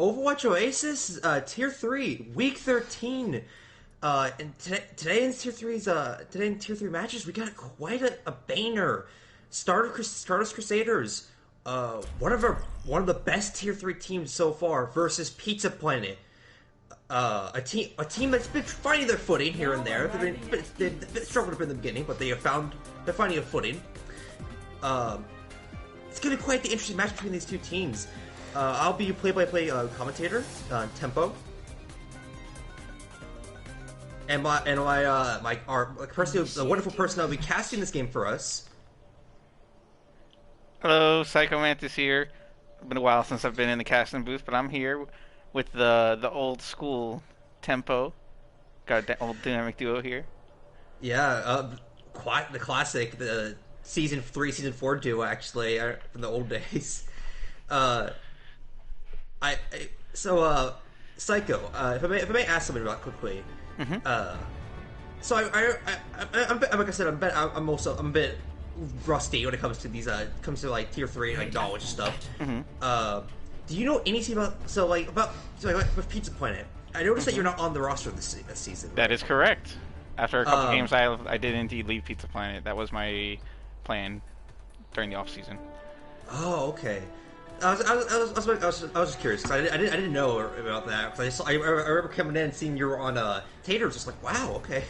Overwatch Oasis, Tier 3, Week 13. And today in Tier 3 matches, we got quite a banger. Stardust Crusaders, one of the best Tier 3 teams so far versus Pizza Planet. A team that's been finding their footing here and there. They've struggled a bit in the beginning, but they're finding a footing. It's gonna be quite the interesting match between these two teams. I'll be your play-by-play commentator, Tempo, and the wonderful person that'll be casting this game for us. Hello, Psycho Mantis here. It's been a while since I've been in the casting booth, but I'm here with the old school Tempo. Got an old dynamic duo here. Yeah, quite the classic, the Season 3, Season 4 duo, actually, from the old days. Psycho, if I may ask something about quickly. So I'm like I said, I'm a bit rusty when it comes to these like Tier 3 like knowledge stuff. Do you know anything about with Pizza Planet? I noticed that you're not on the roster this season. That is correct. After a couple games, I did indeed leave Pizza Planet. That was my plan during the off season. Oh, okay. I was just curious because I didn't know about that. Cause I remember coming in and seeing you were on Tater. Just like, wow, okay.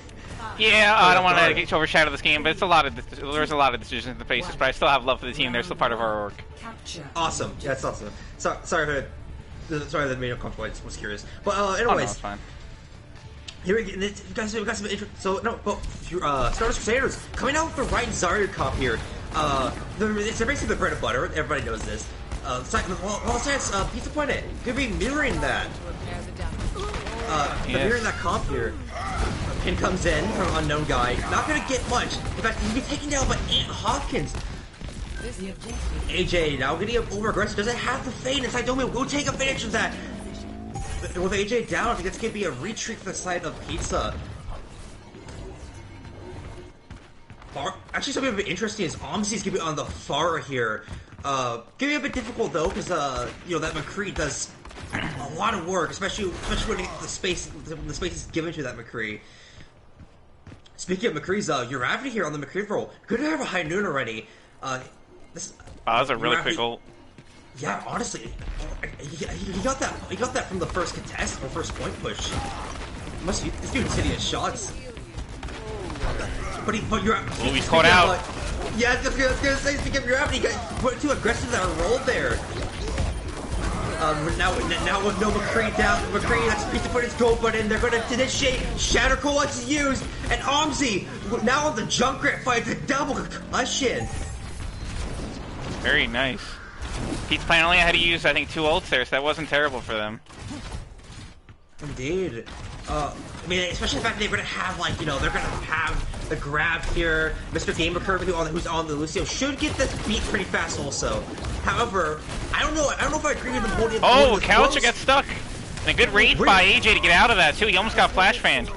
Yeah, I don't want to get overshadow this game, but there's a lot of decisions in the faces. But I still have love for the team. They're still part of our org. Awesome. Yeah, that's awesome. Sorry that made me uncomfortable. I was curious. But anyways, oh, no, it's fine. Here we got some intro. So no, but Stardust Crusaders coming out with the right Zarya comp here. It's basically the bread and butter. Everybody knows this. Pizza Planet could be mirroring that. Mirroring that comp here. Pin comes in from unknown guy. Not gonna get much. In fact, he'll be taken down by Ant Hopkins. AJ now getting over aggressive. Doesn't have the fade inside domain. We'll take advantage of that. With AJ down, I think it's gonna be a retreat for the side of Pizza. Actually, something a bit interesting is OMSI's gonna be on the far here. Gonna be a bit difficult though, because that McCree does a lot of work, especially when the space is given to that McCree. Speaking of McCree's, Uravity here on the McCree roll. Good to have a high noon already. That was a really quick ult. Yeah, honestly, he got that from the first contest or first point push. This dude's hitting his shots. But he's caught out. Yeah, I was gonna say, speaking of Uravity, put too aggressive that roll there. Now with no McCree down, that's Pizza Planet's goal button. They're gonna initiate Shatter Coalesce is used, and OMSI now on the Junkrat fight, the double concussion. Very nice. Pizza Planet only had to use, I think, 2 ults there, so that wasn't terrible for them. Indeed. I mean, especially the fact that they're gonna have they're gonna have the grab here. Mr. Gamer Curve, who's on the Lucio, should get this beat pretty fast also. However, I don't know if I agree with them holding. Oh, Coucher got stuck. And a good raid by AJ to get out of that too. He almost got flash fanned.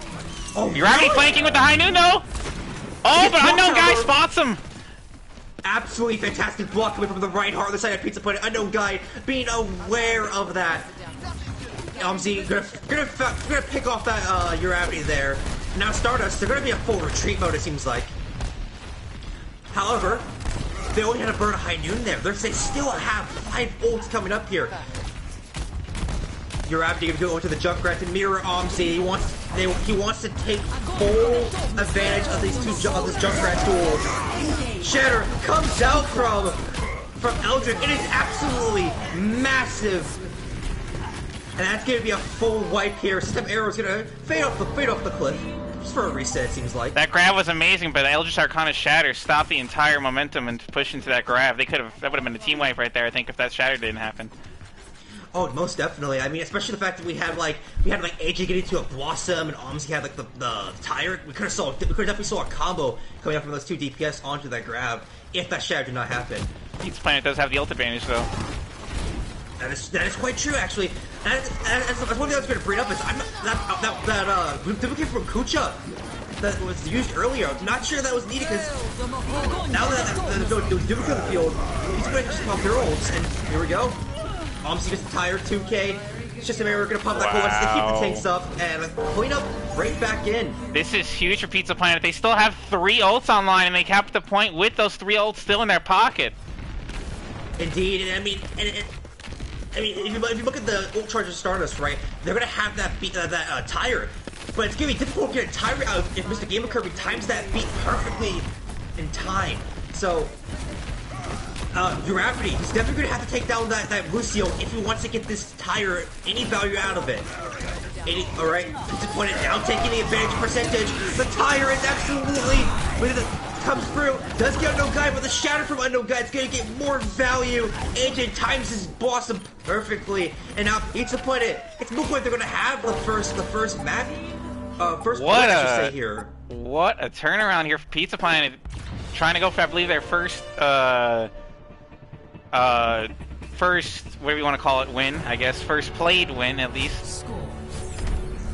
Oh, you're already flanking with the high noon though. Oh, but unknown guy spots him. Absolutely fantastic block coming from the right heart of the side of Pizza Planet. Unknown guy being aware of that. OMSI gonna pick off that Uravity there. Now Stardust, they're gonna be a full retreat mode, it seems like. However, they only had to burn a high noon there. They still have 5 ults coming up here. Uravity gonna go into the Junkrat to mirror OMSI. He wants to take full advantage of this Junkrat duel. Shatter comes out from Eldrick. It is absolutely massive. And that's going to be a full wipe here. System Arrow's going to fade off the cliff. Just for a reset, it seems like. That grab was amazing, but Eldritch Arcana Shatter stopped the entire momentum and pushed into that grab. That would have been a team wipe right there, I think, if that Shatter didn't happen. Oh, most definitely. I mean, especially the fact that we had AJ getting to a Blossom and OMSI had the Tyrant. We could have definitely saw a combo coming up from those 2 DPS onto that grab if that Shatter did not happen. Pizza Planet does have the ult advantage though. That is quite true, actually. That's one thing I was going to bring up is that duplicate from Kucha that was used earlier. I'm not sure that was needed because now that there's no duplicate in the field, he's going to just pop their ults, and here we go. OMSI gets the tire, 2K. it's just a matter of gonna pop that goal once they keep the tanks up and clean up right back in. This is huge for Pizza Planet. They still have 3 ults online, and they capped the point with those 3 ults still in their pocket. Indeed, and I mean, if you look at the ult charge of Stardust, right, they're gonna have that tire, but it's gonna be difficult to get a tire out if Mr. Gamer Kirby times that beat perfectly in time. So, Gravity, he's definitely gonna have to take down that Lucio if he wants to get this tire any value out of it. Alright, Pizza Planet now taking the advantage percentage. The tire is absolutely, when it comes through, does get Unknown Guy, but the shatter from Unknown Guy is gonna get more value. AJ times his blossom perfectly, and now Pizza Planet, it's looking like they're gonna have the first map, first what I should say here. What a turnaround here for Pizza Planet, trying to go for, I believe, their first, whatever you want to call it, win, I guess. First played win, at least.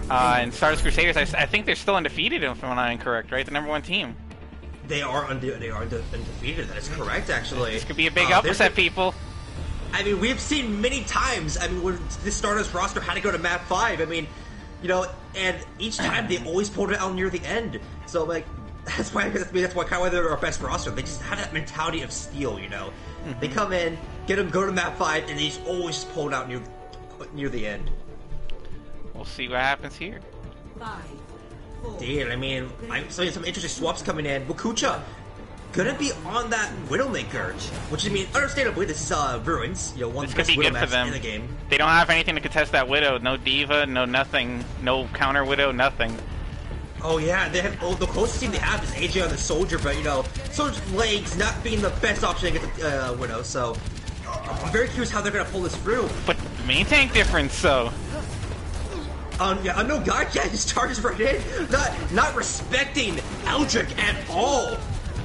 And Stardust Crusaders, I think they're still undefeated, if I'm not incorrect, right? The #1 team. They are undefeated, that is correct, actually. This could be a big upset, people. I mean, we've seen many times, I mean, when this Stardust roster had to go to map 5, I mean, you know, and each time they always pulled it out near the end. So, like, that's why kind of they're our best roster. They just have that mentality of steel, you know. They come in, get them, go to map 5, and they just always pull it out near the end. We'll see what happens here. 5, 4. Dude, I mean, I'm seeing some interesting swaps coming in. Wakucha gonna be on that Widowmaker, which I mean, understandably, this is Ruins, you know, one of the best Widow maps in the game. They don't have anything to contest that Widow. No Diva, no nothing, no counter Widow, nothing. Oh yeah, they have. Oh, the closest thing they have is AJ on the Soldier, but you know, Soldier's legs not being the best option against the Widow. So I'm very curious how they're gonna pull this through. But the main tank difference, so. Yeah, Unknown Guy just charges right in, not respecting Eldrick at all.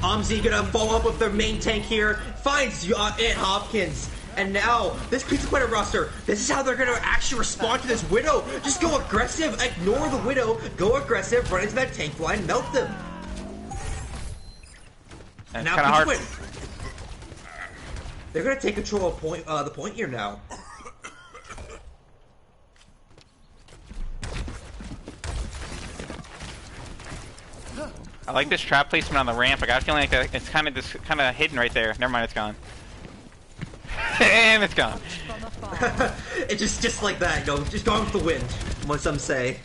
Omzi gonna follow up with their main tank here, finds Aunt Hopkins. And now, this Pizza Planet roster, this is how they're going to actually respond to this Widow. Just go aggressive, ignore the Widow, go aggressive, run into that tank line, melt them. And now, Pizza Planet, they're going to take control of the point here now. I like this trap placement on the ramp. I got a feeling like it's kind of hidden right there. Never mind, it's gone. And it's gone. It's just like that, you know, just going with the wind, what some say.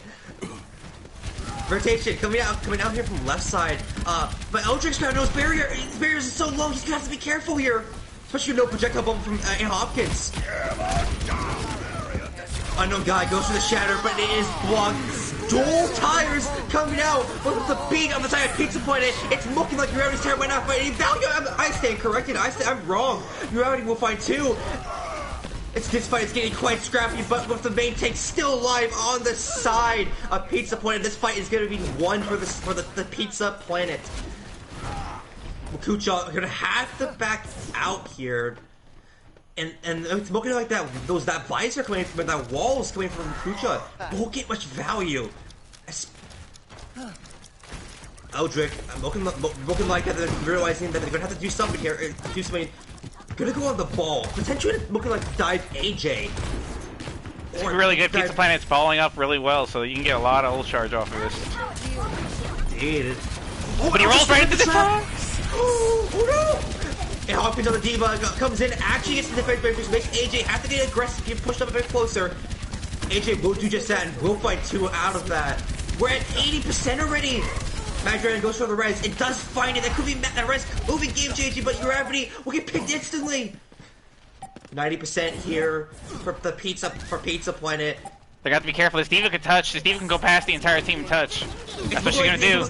Rotation coming out here from left side. But Eldrick's gonna know his barrier. His barriers is so low. He's gonna have to be careful here, especially with no projectile bubble from Aunt Hopkins. Unknown Guy goes for the shatter, but it is blocked. Dual tires coming out, but with the beat on the side of Pizza Planet, it's looking like Gravity's tire might not find any value. I stand corrected. I'm wrong. Gravity will find 2. This fight is getting quite scrappy, but with the main tank still alive on the side of Pizza Planet, this fight is going to be won for the Pizza Planet. Wakucha going to have to back out here. And it's looking like that visor coming from that wall is coming from Kucha won't get much value. Eldrick, looking like that they're realizing that they're gonna have to do something here. Gonna go on the ball. Potentially looking like dive AJ. It's really good. Pizza Planet's following up really well, so you can get a lot of ult charge off of this. Dude. But he rolls right into the trap. Oh no! And Hopkins on the Diva comes in, actually gets the defense breakers, makes AJ have to get aggressive, get pushed up a bit closer. AJ will do just that, and will fight 2 out of that. We're at 80% already. Magdragon goes for the res. It does find it. That could be that res moving game JG, but Gravity will get picked instantly. 90% here for Pizza Planet. They got to be careful. This Diva can touch. This Diva can go past the entire team and touch. That's what she's gonna do.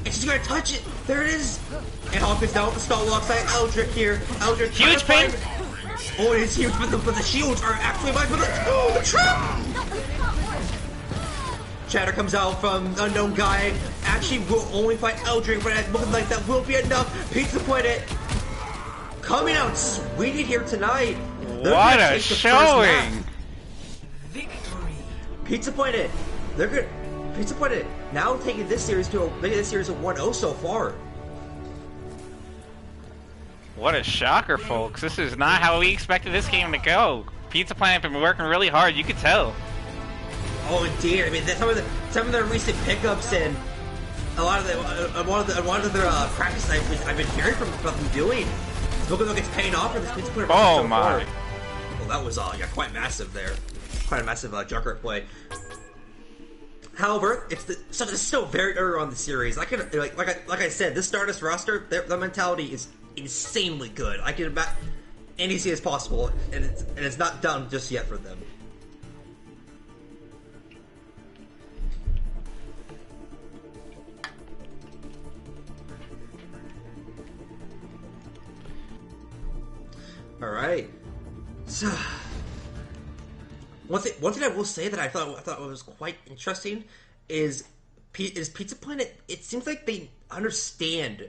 And she's gonna touch it. There it is. And Hopkins down with the stall alongside Eldrick here. Eldrick huge pain. Oh, it is huge, but the shields are actually alive. The trap. Chatter comes out from Unknown Guy. Actually, will only fight Eldrick, but it's looking like that will be enough. Pizza Planet coming out sweeted here tonight. What a showing! Victory. Pizza Planet. They're good. Pizza Planet now taking this series to a 1-0 so far. What a shocker, folks. This is not how we expected this game to go. Pizza Planet been working really hard. You could tell. Oh, indeed. I mean, some of their recent pickups and a lot of their practice I've been hearing from them doing. Look at it's paying off for this Pizza Planet. Oh so my! Far. Well, that was quite massive there. Quite a massive Junkrat play. However, it's still very early on in the series. I can like I said, this Stardust roster, their mentality is insanely good. I can imagine any easy as possible, and it's not done just yet for them. All right. So, one thing I will say that I thought was quite interesting is Pizza Planet. It seems like they understand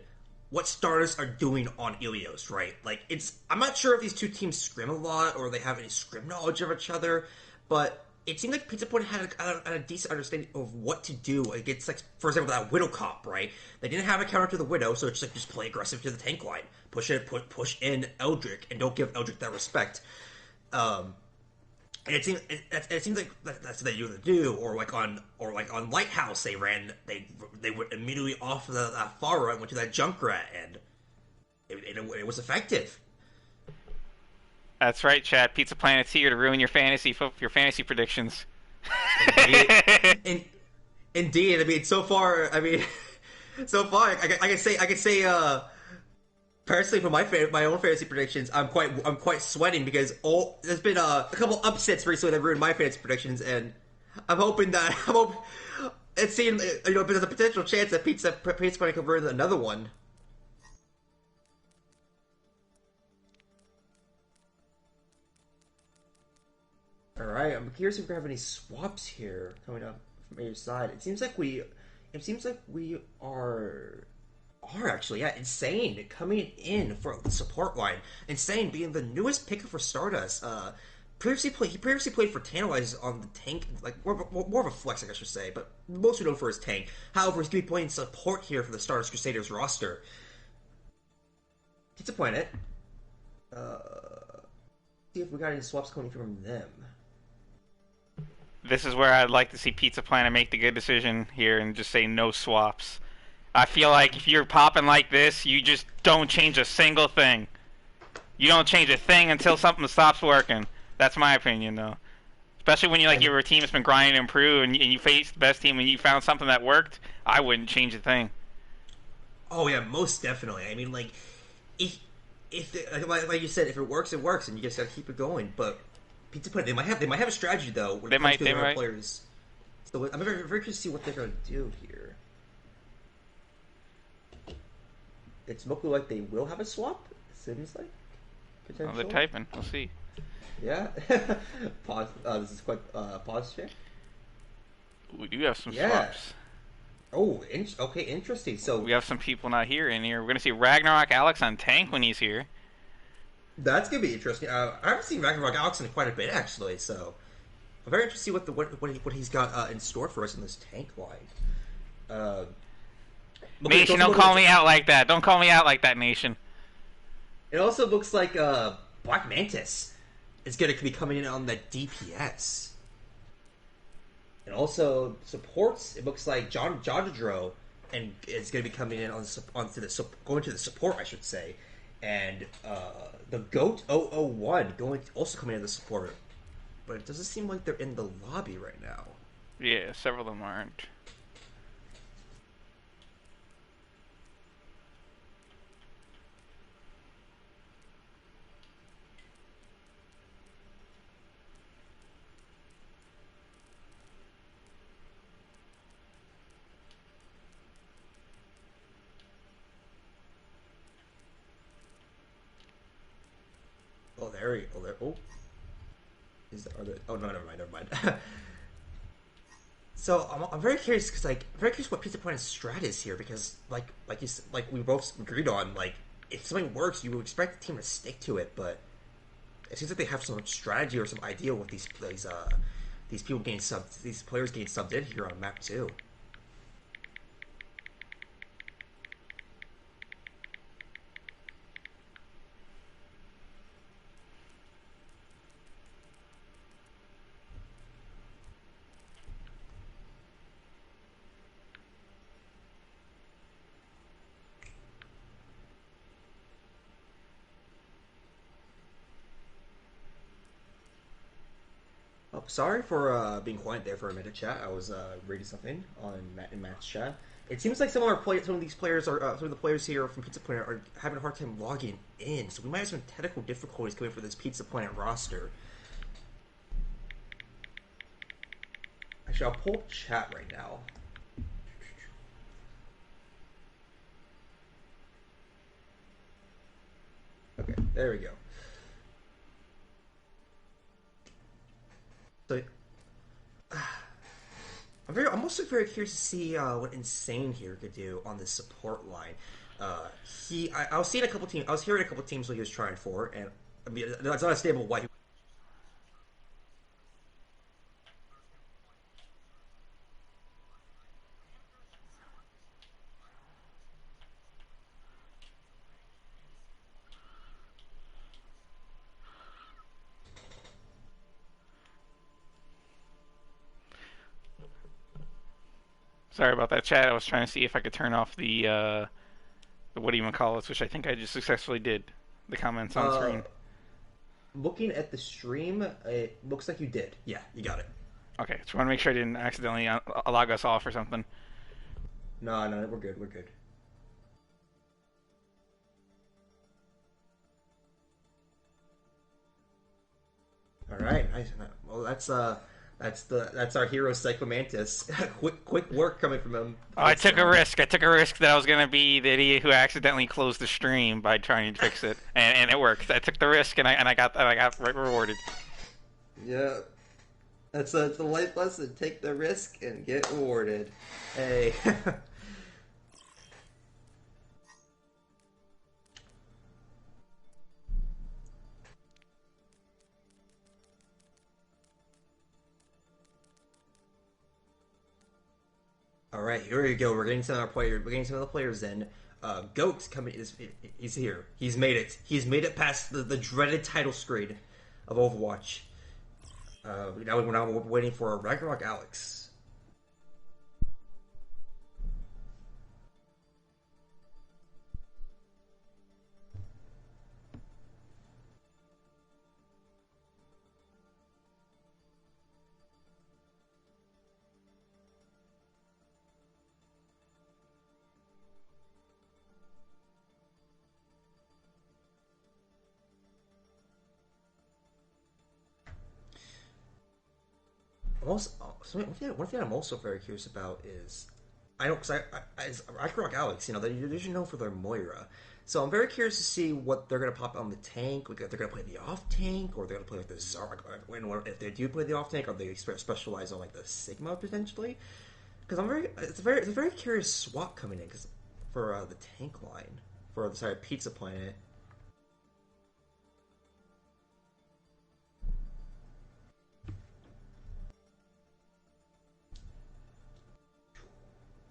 what Stardust are doing on Ilios, right? Like I'm not sure if these two teams scrim a lot or they have any scrim knowledge of each other, but it seemed like Pizza Planet had a decent understanding of what to do against, like, for example, that Widow comp, right? They didn't have a counter to the Widow, so it's like just play aggressive to the tank line, push in Eldrick, and don't give Eldrick that respect. And it seems like that's what they usually do, or like on Lighthouse, they went immediately off of that far right, went to that Junkrat, and it was effective. That's right, Chad. Pizza Planet's here to ruin your fantasy predictions. Indeed. I mean, so far, I can say, personally, for my own fantasy predictions, I'm quite sweating because there's been a couple upsets recently that ruined my fantasy predictions, and I'm hoping it seems there's a potential chance that Pizza Planet could ruin another one. Alright, I'm curious if we have any swaps here coming up from either side. It seems like we are actually, yeah, Insane coming in for the support line. Insane being the newest picker for Stardust. He previously played for Tantalize on the tank, like more of a flex, I guess I should say, but mostly known for his tank. However, he's going to be playing support here for the Stardust Crusaders roster. Disappointed. See if we got any swaps coming from them. This is where I'd like to see Pizza Planet make the good decision here and just say no swaps. I feel like if you're popping like this, you just don't change a single thing. You don't change a thing until something stops working. That's my opinion, though. Especially when your team has been grinding to improve and you face the best team and you found something that worked, I wouldn't change a thing. Oh yeah, most definitely. I mean, like, if like you said, if it works, it works, and you just gotta keep it going. But Pizza Planet, they might have a strategy though. When it comes to their players. So I'm very curious to see what they're gonna do here. It's looking like they will have a swap. It seems like potentially. Well, they're typing. We'll see. Yeah. Pause. This is quite pause check. We do have some swaps. Oh, okay, interesting. So we have some people not here in here. We're gonna see Ragnarok Alex on tank when he's here. That's gonna be interesting. I haven't seen Ragnarok Alex in quite a bit actually, so I'm very interested to see what he's got in store for us in this tank line. Nation, don't call me out like that. Don't call me out like that, Nation. It also looks like Black Mantis is going to be coming in on the DPS. And also supports. It looks like Jadadro and is going to be coming in going to the support, I should say. And the Goat OwO also coming in the support. But it doesn't seem like they're in the lobby right now. Yeah, several of them aren't. Oh no, never mind. So I'm very curious because very curious what Pizza Planet's strat is here because like we both agreed on, like, if something works, you would expect the team to stick to it, but it seems like they have some strategy or some idea with these players getting subbed in here on map 2. Sorry for being quiet there for a minute, chat. I was reading something in Matt's chat. It seems like some of these players are some of the players here from Pizza Planet are having a hard time logging in, so we might have some technical difficulties coming for this Pizza Planet roster. Actually, I'll pull chat right now. Okay, there we go. So, I'm also very curious to see what Insane here could do on the support line. I was seeing a couple teams. I was hearing a couple teams what he was trying for, and I mean, that's not a stable why. Sorry about that, chat. I was trying to see if I could turn off the what do you call it, which I think I just successfully did. The comments on screen. Looking at the stream, it looks like you did. Yeah, you got it. Okay, just want to make sure I didn't accidentally log us off or something. No, we're good. We're good. All right, nice. Well, that's our hero Cyclomantis. quick work coming from him. Oh, I took a risk. I took a risk that I was gonna be the idiot who accidentally closed the stream by trying to fix it, and it worked. I took the risk, and I got rewarded. Yeah, that's the life lesson. Take the risk and get rewarded. Hey. All right, here we go. We're getting some of our players. We're getting some of the players in. Goat's coming. He's here. He's made it. He's made it past the dreaded title screen of Overwatch. Now we're waiting for Ragnarok Alex. One thing I'm also very curious about is I don't because I Ragnarok Alex, they're usually known for their Moira, so I'm very curious to see what they're gonna pop on the tank. Like, if they're gonna play the off tank, or they're gonna play like the Zara. If they do play the off tank, are they specialize on like the Sigma potentially? Because it's a very curious swap coming in for the tank line for Pizza Planet.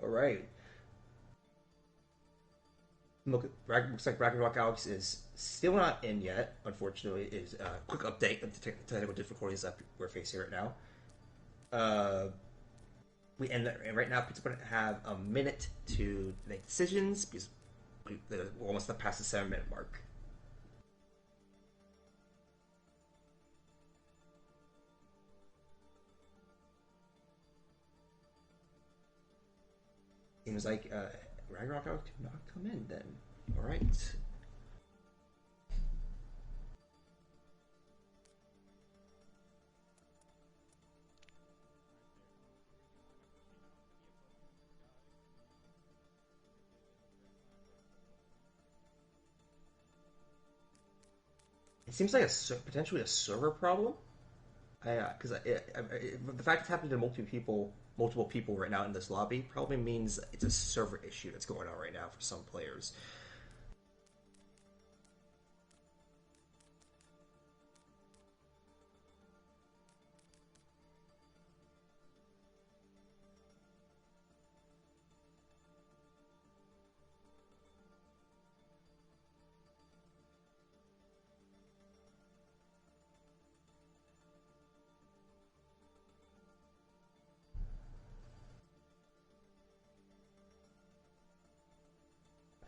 All right. Looks like Ragnarok Alex is still not in yet. Unfortunately, is a quick update of the technical difficulties that we're facing right now. And right now, Pizza Planet have a minute to make decisions because we're almost past the 7-minute mark. Seems like Ragnarok Alex did not come in then. All right. It seems like potentially a server problem. Because the fact it's happening to multiple people right now in this lobby probably means it's a server issue that's going on right now for some players.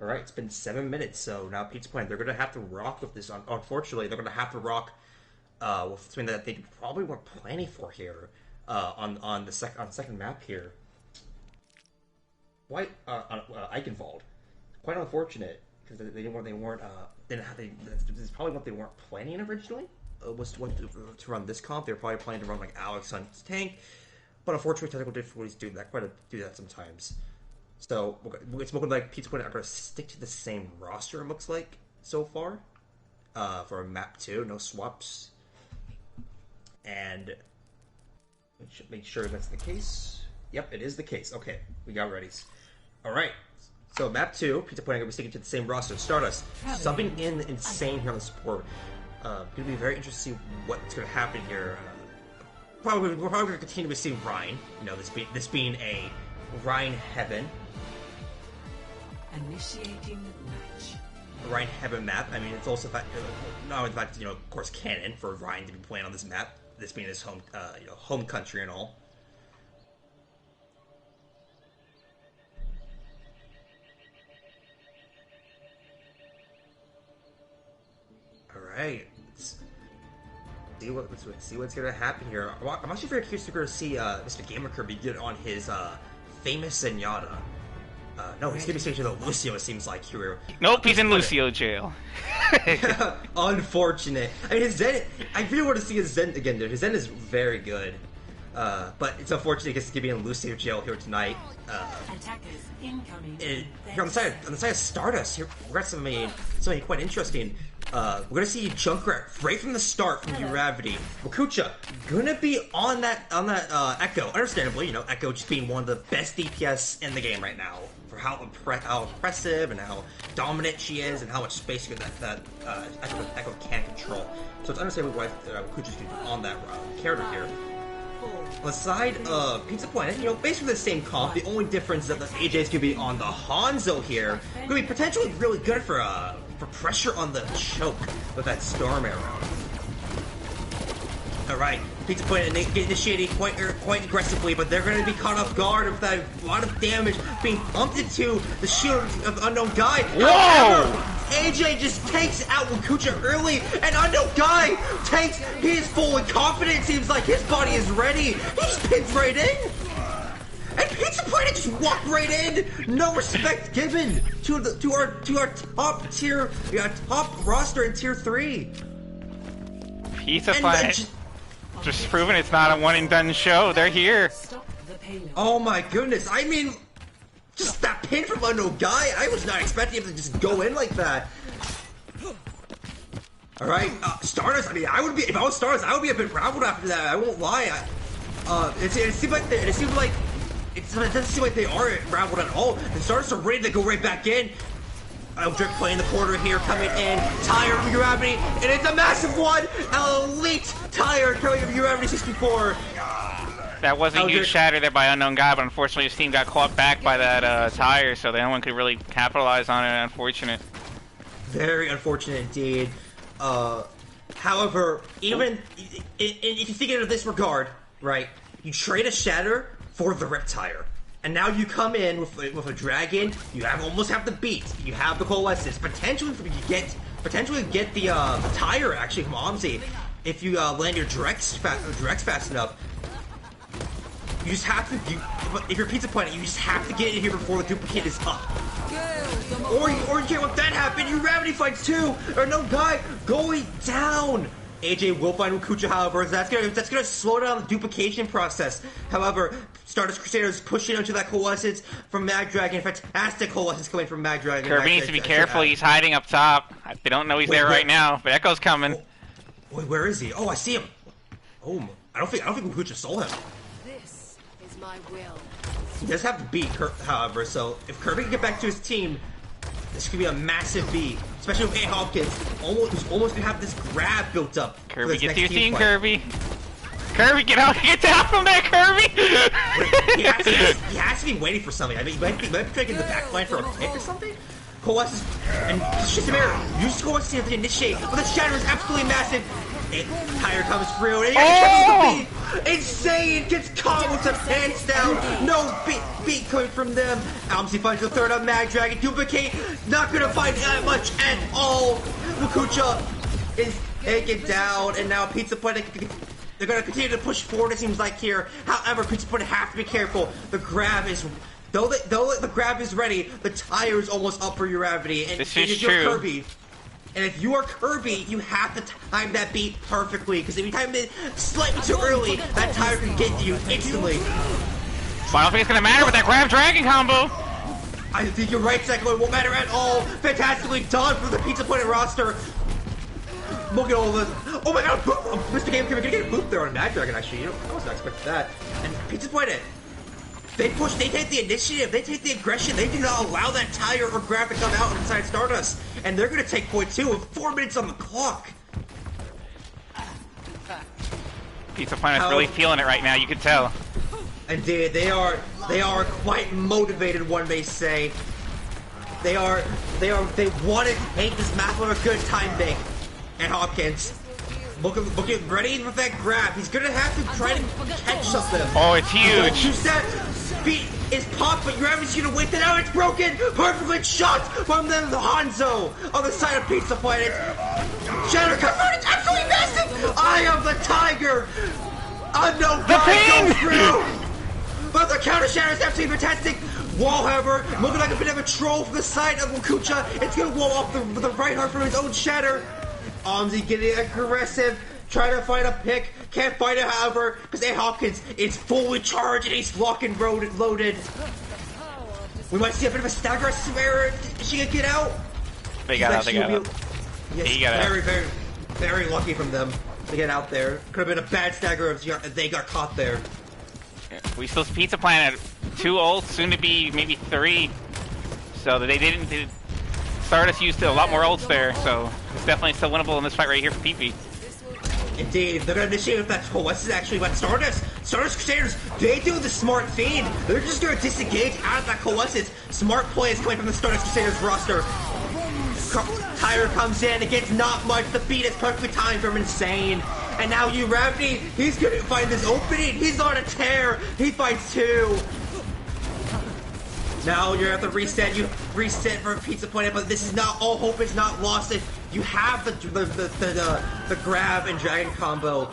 All right, it's been 7 minutes, so now Pizza Planet, they're going to have to rock with this. Unfortunately, they're going to have to rock something that they probably weren't planning for here on the second map here. Why Eichenwald? Quite unfortunate because they weren't this is probably what they weren't planning originally. Was what to run this comp. They were probably planning to run like Alex on his tank, but unfortunately technical difficulties do that sometimes. So it's looking like Pizza Point are going to stick to the same roster. It looks like so far for map 2, no swaps, and we should make sure that's the case. Yep, it is the case. Okay, we got ready. All right. So map 2, Pizza Point are going to be sticking to the same roster. Stardust, something insane here on the support. Going to be very interesting to see what's going to happen here. We're probably going to continue to see Rhine. You know, this being a Rhine heaven. Initiating match. Rhine heaven map. I mean, it's also not only the fact, of course, canon for Rhine to be playing on this map. This being his home, home country and all. Alright, let's see what's gonna happen here. I'm actually very curious to see Mr. Gamer Kirby get on his famous Zenyatta. No, he's gonna be staying to the Lucio, it seems like here. Nope, he's in Lucio jail. Unfortunate. I mean, his Zen. I really want to see his Zen again, dude. His Zen is very good. But it's unfortunate because he's gonna be in Lucio jail here tonight. Attackers incoming. Here on the side of Stardust, here we got something quite interesting. We're gonna see Junkrat right from the start from Gravity. Wakucha gonna be on that Echo. Understandably, Echo just being one of the best DPS in the game right now for how impressive and how dominant she is and how much space that Echo can control. So it's understandable why Wakucha's gonna be on that character here. On the side of Pizza Planet, basically the same comp. The only difference is that the AJ's gonna be on the Hanzo here. Gonna be potentially really good for pressure on the choke with that Storm Arrow. Alright, Pizza Point initiating quite aggressively, but they're going to be caught off guard with that a lot of damage being pumped into the shield of the Unknown Guy. Whoa! However, AJ just takes out Wakucha early, and Unknown Guy he is full of confidence. Seems like his body is ready. He just pins right in. And Pizza Planet just walked right in. No respect given to our top tier, top roster in tier 3. Pizza Planet just proving it's not a one and done show. They're here. Oh my goodness! I mean, just that pin from Unknown Guy. I was not expecting him to just go in like that. All right, Stardust. I mean, if I was Stardust, I would be a bit rabbled after that. I won't lie. It doesn't seem like they are rabbled at all. And Stardust are ready to go right back in. Eldrick playing the quarter here, coming in. Tire of Gravity, and it's a massive one! Elite Tire coming of Gravity 64. That was a huge shatter there by Unknown Guy, but unfortunately his team got caught back by that tire, so no one could really capitalize on it. Unfortunate. Very unfortunate indeed. However, even if you think of it in this regard, right, you trade a shatter for the Rip Tire. And now you come in with a Dragon, you almost have the beat, you have the Coalescence, potentially get the Tire actually from Omzi if you land your directs fast enough. You just have to, if you're Pizza Planet, you just have to get in here before the duplicate is up. Or you can't let that happen, you Gravity fights too, or no guy going down. AJ will find Wakucha, however, that's gonna slow down the duplication process. However, Stardust Crusaders pushing onto that Coalescence from Mag Dragon. Fantastic Coalescence coming from Mag Dragon. Kirby needs to be careful, he's hiding up top. They don't know he's there right now, but Echo's coming. Wait, where is he? Oh, I see him. Oh, I don't think Wakucha saw him. This is my will. He does have to beat, however, so if Kirby can get back to his team, this could be a massive beat, especially with A. Hopkins. Almost gonna have this grab built up. Kirby, get to your team, Kirby. Kirby, get down from there, Kirby! he has to be waiting for something. I mean, he might be trying to get the back line for a pick or something. Coalesces, and Shizamera uses Coalescence to initiate, but the shatter is absolutely massive. Tire comes through, and he insane, gets caught with some hands down. No beat coming from them. Almsey finds the third up, Mag Dragon, duplicate, not gonna find that much at all. Wakucha is Take it down, and now Pizza Planet, they're going to continue to push forward, it seems like here. However, Pizza Planet have to be careful. The grab is, though the grab is ready, the tire is almost up for your gravity. And This is if you're true. Kirby, and if you are Kirby, you have to time that beat perfectly, because if you time it slightly too early, that tire can get you instantly. But I don't think it's gonna matter with that grab dragon combo. I think you're right, Psycho. It won't matter at all. Fantastically done for the Pizza Planet roster. Look at all this. Oh my god, Mr. Game Creamer gonna get a boot there on Mad Dragon, actually. I was not expecting that. And Pizza Planet, they take the initiative, they take the aggression, they do not allow that tire or grab to come out inside Stardust. And they're gonna take point 2 with 4 minutes on the clock. Pizza Planet's really feeling it right now, you can tell. Indeed, they are quite motivated, one may say. They want to take this map on a good time, Big. And Hopkins, looking ready for that grab. He's gonna have to try to catch something. Oh, it's huge. Beat is popped, but Gravity's gonna wait. Now it's broken. Perfectly shot from the Hanzo on the side of Pizza Planet. Shatter converted. It's absolutely massive. I am the tiger. Unknown guy goes through. But the counter shatter is absolutely fantastic. Wall, however, looking like a bit of a troll from the side of Wakucha. It's gonna wall off the right heart from his own shatter. Omzi getting aggressive, trying to find a pick. Can't find it, however, because A. Hopkins is fully charged and he's locked and loaded. We might see a bit of a stagger. Is she gonna get out? They got out, they got out. Yes, He got very, out. very, very lucky from them to get out there. Could have been a bad stagger if they got caught there. We still see Pizza Planet 2 ults, soon to be maybe 3. So they didn't. Stardust used a lot more ults there, so it's definitely still winnable in this fight right here for PP. Indeed, they're gonna initiate with that Coalescence actually, but Stardust Crusaders, they do the smart thing. They're just gonna disengage out of that Coalescence. Smart plays coming from the Stardust Crusaders roster. Tyre comes in, it gets not much, the beat is perfectly timed from Insane. And now Uravni, he's gonna find this opening, he's on a tear, he fights 2. Now you're at the reset. You reset for Pizza Planet, but this is not all hope is not lost. You have the grab and dragon combo.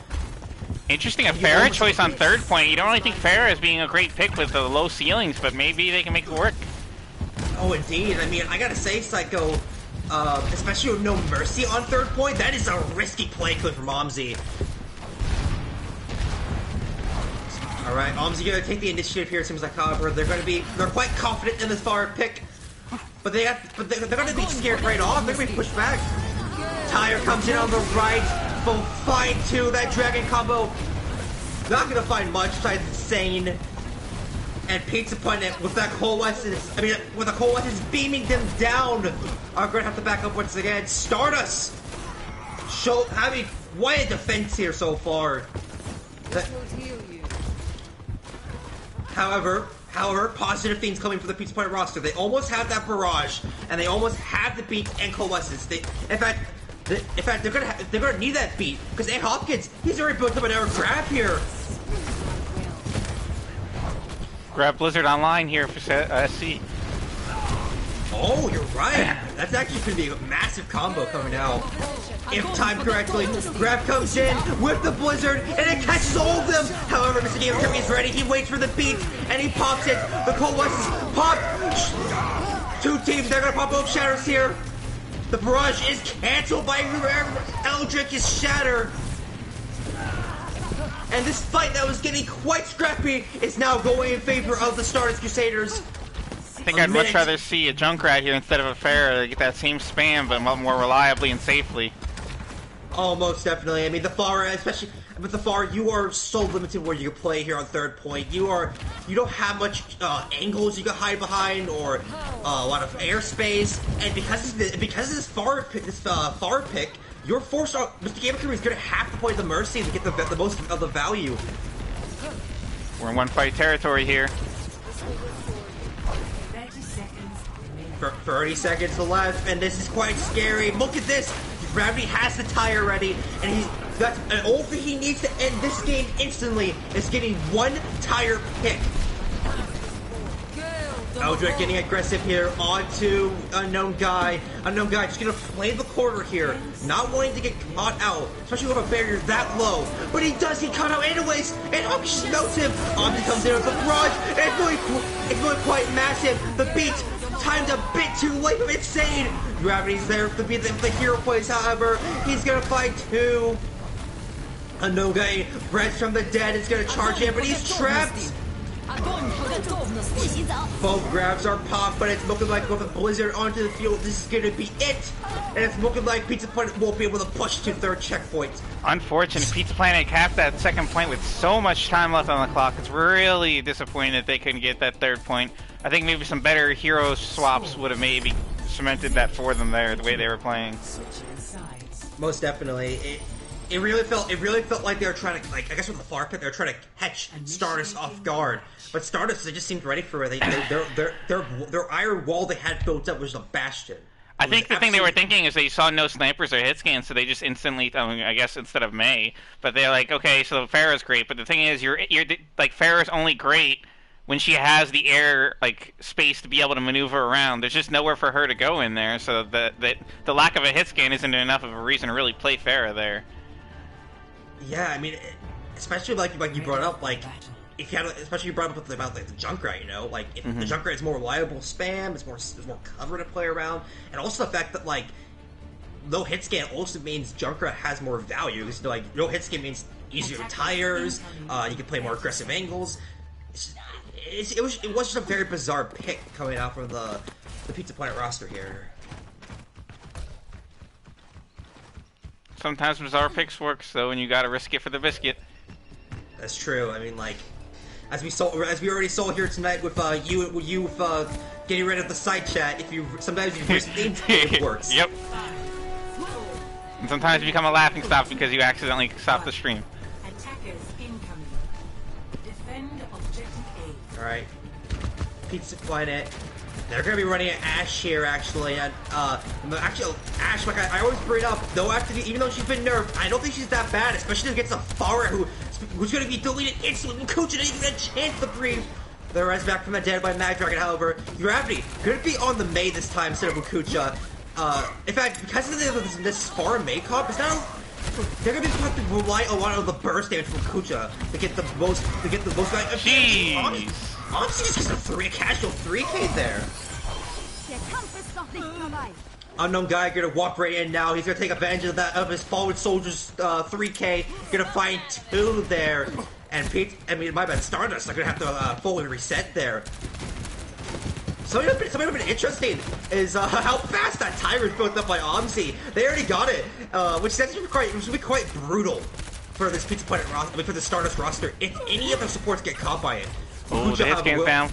Interesting, a Farah choice on third point. You don't really think Farah is being a great pick with the low ceilings, but maybe they can make it work. Oh, indeed. I mean, I gotta say, Psycho, especially with no mercy on third point, that is a risky play clip from Omzi. Alright, Omzi gonna take the initiative here, it seems like, however, they're quite confident in this far pick. But they're gonna be scared right off, they're gonna be pushed back. Tyre comes in on the right, full fight to that dragon combo. Not gonna find much besides Insane. And Pizza Planet with that Coalescence, with the Coalescence beaming them down, are gonna have to back up once again. Stardust having quite a defense here so far. However, positive things coming from the Pizza Planet roster. They almost have that barrage, and they almost have the beat and Coalescence. In fact, they're gonna need that beat because A. Hopkins, he's already built up an air grab here. Grab Blizzard online here for SC. Oh, you're right. That's actually going to be a massive combo coming out. If timed correctly, Grab comes in with the Blizzard, and it catches all of them. However, Mr. Game Kirby is ready. He waits for the beat, and he pops it. The Coalescence pop. 2 teams, they're going to pop both shatters here. The barrage is canceled by Eldrick's shatter. And this fight that was getting quite scrappy is now going in favor of the Stardust Crusaders. I think I'd much rather see a Junkrat here instead of a Farah to get that same spam, but more reliably and safely. Oh, most definitely. I mean, the Farah, especially with the Farah, you are so limited where you can play here on third point. You don't have much angles you can hide behind or a lot of airspace, and because of this Farah pick, you're forced on. Mr. Gamer Crew is going to have to play the Mercy to get the most of the value. We're in one fight territory here. 30 seconds left, and this is quite scary. Look at this. Gravity has the tire ready, and all that he needs to end this game instantly is getting 1 tire pick. Eldrick getting aggressive here onto Unknown Guy. Unknown Guy just gonna play the corner here, not wanting to get caught out, especially with a barrier that low. But he does get caught out anyways, and Omni smelts him. Omni comes in with the barrage, and it's really quite massive. The beat timed a bit too late, but insane. Gravity's there to be the hero plays, however. He's gonna fight two. Unknown Guy, Breath from the Dead, is gonna charge him, but he's trapped. Both grabs are popped, but it's looking like with a blizzard onto the field, this is gonna be it. And it's looking like Pizza Planet won't be able to push to third checkpoint. Unfortunate. Pizza Planet capped that second point with so much time left on the clock. It's really disappointing that they couldn't get that third point. I think maybe some better hero swaps would have maybe cemented that for them there, the way they were playing. Most definitely. It really felt like they were trying to, like, I guess with the far pit, they were trying to catch Stardust off guard. But Stardust, they just seemed ready for it. Their iron wall they had built up was a bastion. I think the thing they were thinking is they saw no snipers or hit scans, so they just instantly, I guess instead of May, but they're like, okay, so Pharah's great, but the thing is, you're like, Pharah's only great when she has the air, like, space to be able to maneuver around. There's just nowhere for her to go in there, so the lack of a hit scan isn't enough of a reason to really play Pharah there. Yeah, I mean, especially like you brought up, like, if you had, especially you brought up about like the Junkrat, you know, like if the Junkrat is more reliable spam, there's more cover to play around, and also the fact that like low hit scan also means Junkrat has more value. Because like low hit scan means easier tires, you can play more aggressive angles. It was just a very bizarre pick coming out from the Pizza Planet roster here. Sometimes bizarre picks work, so when you gotta risk it for the biscuit. That's true. I mean, like, as we already saw here tonight with you getting rid of the side chat. Sometimes you risk things, it works. Yep. And sometimes you become a laughing stock because you accidentally stop the stream. Attackers incoming. Defend objective A. All right, Pizza Planet. They're going to be running an Ashe here, actually. And, actually, Ashe, like I always bring up, though, even though she's been nerfed, I don't think she's that bad, especially against a Pharah who's going to be deleted instantly. Kucha didn't even get a chance to breathe. The res back from the dead by Mag Dragon, however. Gravity could be on the May this time instead of Kucha. In fact, because of this Pharah May comp, it's now they're going to have to rely a lot on the burst damage from Kucha to get the most Jeez. Honestly, just gets a casual 3K there. Unknown Guy gonna walk right in now. He's gonna take advantage of his fallen soldiers 3K. Gonna find two there. And my bad, Stardust are gonna have to fully reset there. Something that's been interesting is how fast that tire is built up by Omzi. They already got it, which should be quite brutal for this Pizza Planet roster. I mean, for the Stardust roster, if any of the supports get caught by it. Oh, the hits game found.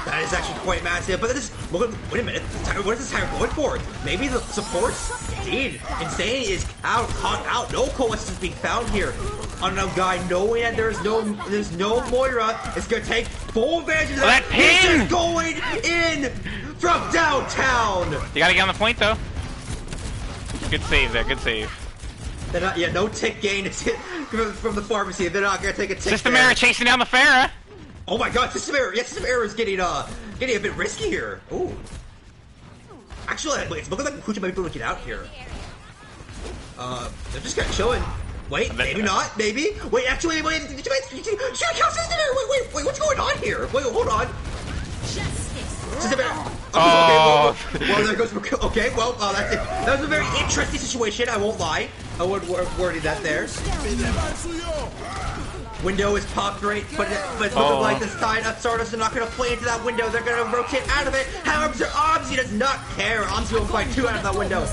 That is actually quite massive, but that is... Wait a minute, what is this tire going for? Maybe the supports? Indeed, Insane is caught out. No coalescence being found here. Unknown Guy, knowing that there's no Moira, is going to take full advantage of that. Pin! He's going in from downtown! You gotta get on the point, though. Good save there, good save. They're not, no tick gain from the pharmacy. They're not going to take a tick System error chasing down the Pharah. Oh my god, System error! Yes, System error is getting a bit risky here. Ooh. Actually, wait, it's looking like Kucha might be able to get out here. They're just kind of chilling. Wait, maybe not, maybe. Wait, actually, wait, did you count System error? Wait, what's going on here? Wait, hold on. System error. Oh. Okay, well, there goes. Okay, well, that's it. That was a very interesting situation. I won't lie. I wouldn't worry that there. Window is popped right, but it's looking like this side of Stardust are not going to play into that window. They're going to rotate out of it. However, Omzi does not care. Omzi will fight two out of that window.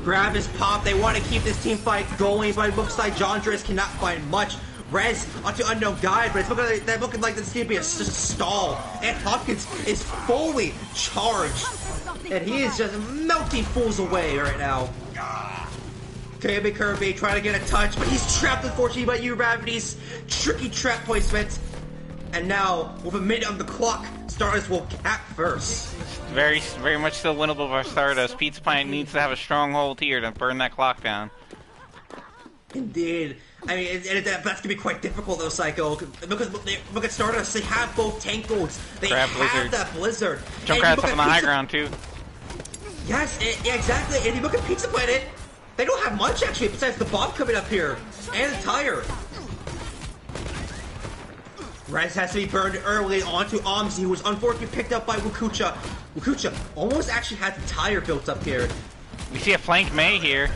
Grab is popped. They want to keep this team fight going, but it looks like John Dres cannot find much. Res onto Unknown Guy, but it's looking like this is going to be just a stall. And Hopkins is fully charged, and he is just melting fools away right now. Kirby trying to get a touch, but he's trapped unfortunately by Gravity's tricky trap placement. And now, with a minute on the clock, Stardust will cap first. Very, very much still winnable for Stardust. Pizza Planet needs to have a stronghold here to burn that clock down. Indeed. I mean, that's gonna be quite difficult though, Psycho. Look at Stardust. They have both tank golds. They Crab have blizzard. that blizzard. Junkrat's up on the high ground too. Yes, yeah, exactly. And you look at Pizza Planet. They don't have much actually, besides the bomb coming up here and the tire. Res has to be burned early onto Omzi, who was unfortunately picked up by Wakucha. Wakucha almost actually had the tire built up here. We see a flank May here.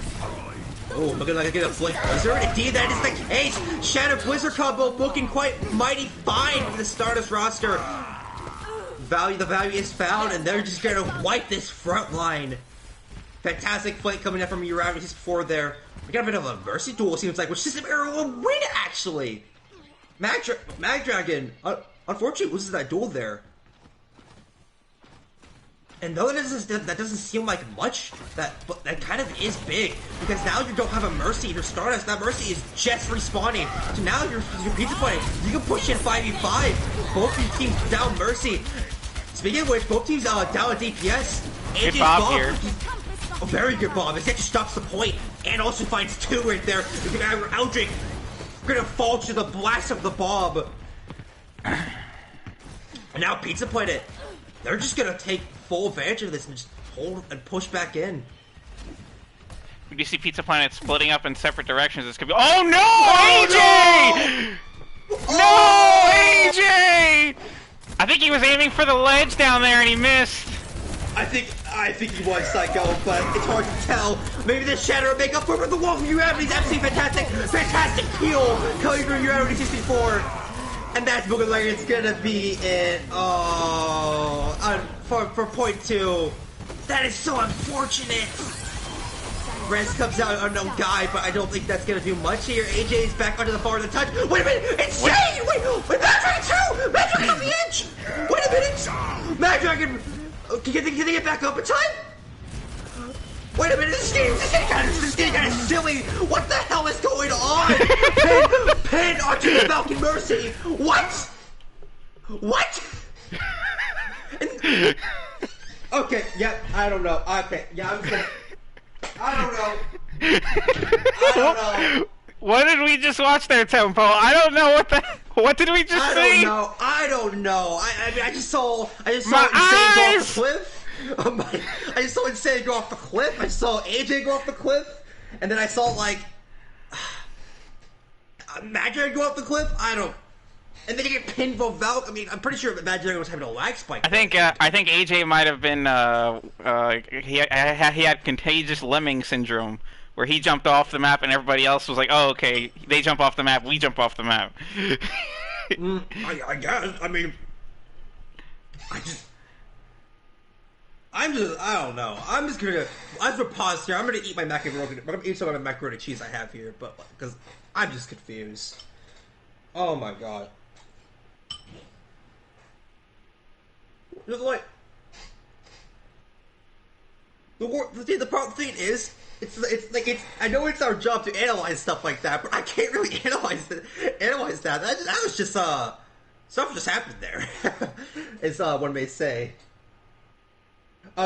Oh, looking like I get a Blink Blizzard. Indeed, that is the case. Shadow Blizzard combo looking quite mighty fine for the Stardust roster. The value is found, and they're just gonna wipe this front line. Fantastic flank coming up from Urabi just before there. We got a bit of a Mercy duel, seems like, which System Error will win, actually. Mag Dragon, unfortunately, loses that duel there. And though that doesn't seem like much, that kind of is big, because now you don't have a Mercy in your Stardust. That Mercy is just respawning. So now your Pizza Planet, you can push in 5v5. Both these teams down Mercy. Speaking of which, both teams down at DPS. Good bomb here. A very good bomb. It actually stops the point and also finds two right there. Eldrick gonna fall to the blast of the bomb. And now Pizza Planet, they're just gonna take full advantage of this and just hold and push back in. We do see Pizza Planet splitting up in separate directions. This could be. Oh no, AJ! No, AJ! I think he was aiming for the ledge down there and he missed. I think he was Psycho, but it's hard to tell. Maybe the Shadow will make up for it, but the wall from Uravity's absolutely fantastic peel coming from Uravity 64. And that's looking like it's gonna be it. Oh, for point 2. That is so unfortunate. Res comes out unknown guy, but I don't think that's gonna do much here. AJ is back under the bar of the touch. Wait a minute! Insane! Wait, Mag Dragon 2! Mag Dragon on the edge! Wait a minute! Mag Dragon! Can they get back up in time? Wait a minute, this is getting kind of silly. What the hell is going on? Pin onto the Falcon Mercy. What? Okay, yeah, I don't know. Okay, yeah, I'm just gonna... I don't know. What did we just watch there, Tempo? I don't know what did we just see? I don't know. I mean, I just saw My Insane eyes! go off the cliff. I just saw Insane go off the cliff. I saw AJ go off the cliff, and then I saw like Magic go off the cliff. I don't. And then you get pinned for Valk. I mean, I'm pretty sure Magic was having a lag spike. I think AJ might have been he had contagious lemming syndrome, where he jumped off the map and everybody else was like, oh, okay, they jump off the map, we jump off the map. I guess. I mean, I don't know. I'm gonna pause here. I'm gonna eat my macaroni. I'm gonna eat some of the macaroni cheese I have here, but because I'm just confused. Oh my god. Just like the problem thing is, I know it's our job to analyze stuff like that, but I can't really analyze that. That was just stuff just happened there. As one may say.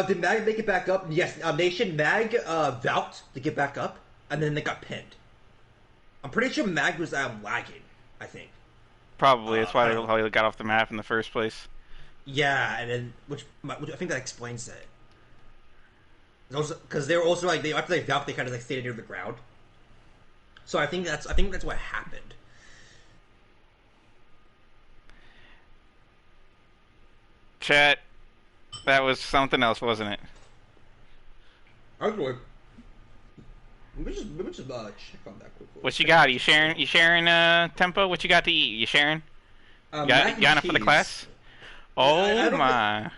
Did Mag make it back up? Yes, Nation Mag vouched to get back up, and then they got pinned. I'm pretty sure Mag was lagging. I think. Probably that's why they got off the map in the first place. Yeah, and then which I think that explains it. Because they were also like after they vouched, they kind of like stayed near the ground. So I think that's what happened. Chat, that was something else, wasn't it? Okay. Let me just check on that quickly. What you got? You sharing Tempo? What you got to eat? You sharing? You got enough for the class? Oh I my!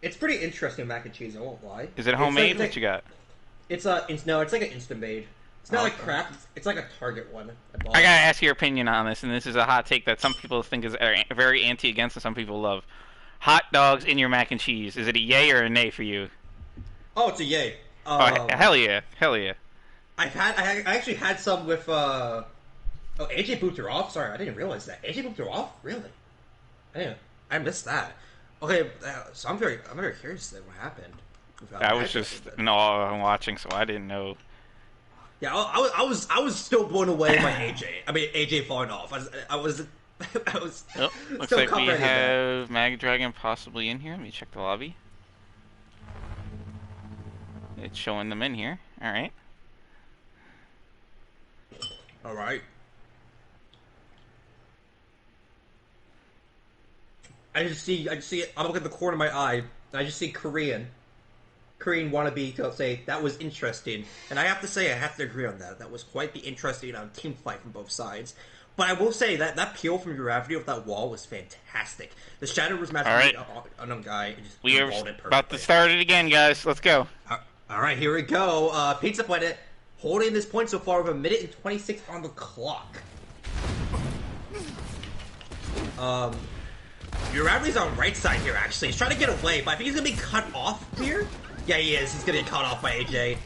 It's pretty interesting mac and cheese. I won't lie. Is it homemade? What you got? It's like an instant made. It's not like Kraft. It's like a Target one. I gotta ask your opinion on this, and this is a hot take that some people think is very anti-against, and some people love. Hot dogs in your mac and cheese. Is it a yay or a nay for you? Oh, it's a yay. Oh, hell yeah, hell yeah. I actually had some with Oh, AJ booped her off. Sorry, I didn't realize that. AJ booped her off. Really? I missed that. Okay, so I'm very curious then what happened. I was just watching, so I didn't know. Yeah, I was still blown away by AJ. I mean, AJ falling off. I was Oh, looks still like we comprehending that. have Mag Dragon possibly in here. Let me check the lobby. It's showing them in here. All right. All right. I just see. I'm looking at the corner of my eye, and I just see Korean wannabe to say that was interesting, and I have to say I have to agree on that. That was quite the interesting team fight from both sides. But I will say that peel from Gravity with that wall was fantastic. The Shadow was matching unknown guy. And just We are walled it about to perfectly. start it again, guys. Let's go. All right, here we go. Pizza Planet holding this point so far with 1:26 on the clock. Urabli's on right side here, actually. He's trying to get away, but I think he's going to be cut off here. Yeah, he is. He's going to get cut off by AJ.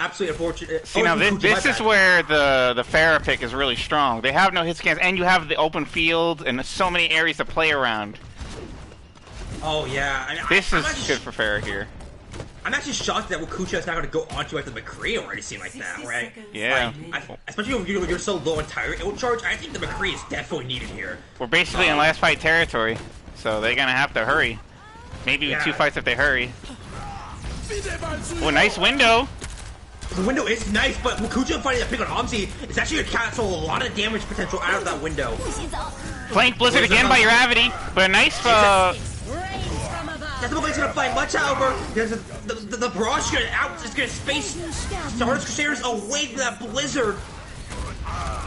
Absolutely unfortunate. See, now this is where the Pharah pick is really strong. They have no hit scans, and you have the open field and so many areas to play around. Oh, yeah. I mean, This is good for Pharah here. I'm actually shocked that Wakucha is not going to go onto the McCree or anything like that, 60 right? seconds Yeah. remaining. Especially when you're so low and tired. It will charge. I think the McCree is definitely needed here. We're basically in last fight territory, so they're gonna have to hurry. Maybe with Yeah. 2 fights if they hurry. Oh, nice window. The window is nice, but Wakucha finding a pick on Hamzi is actually going to cancel a lot of damage potential out of that window. Flank Blizzard again by Gravity, but a nice That's what he's going to find much, however. The Barrage is going to space Stardust Crusaders away from that Blizzard.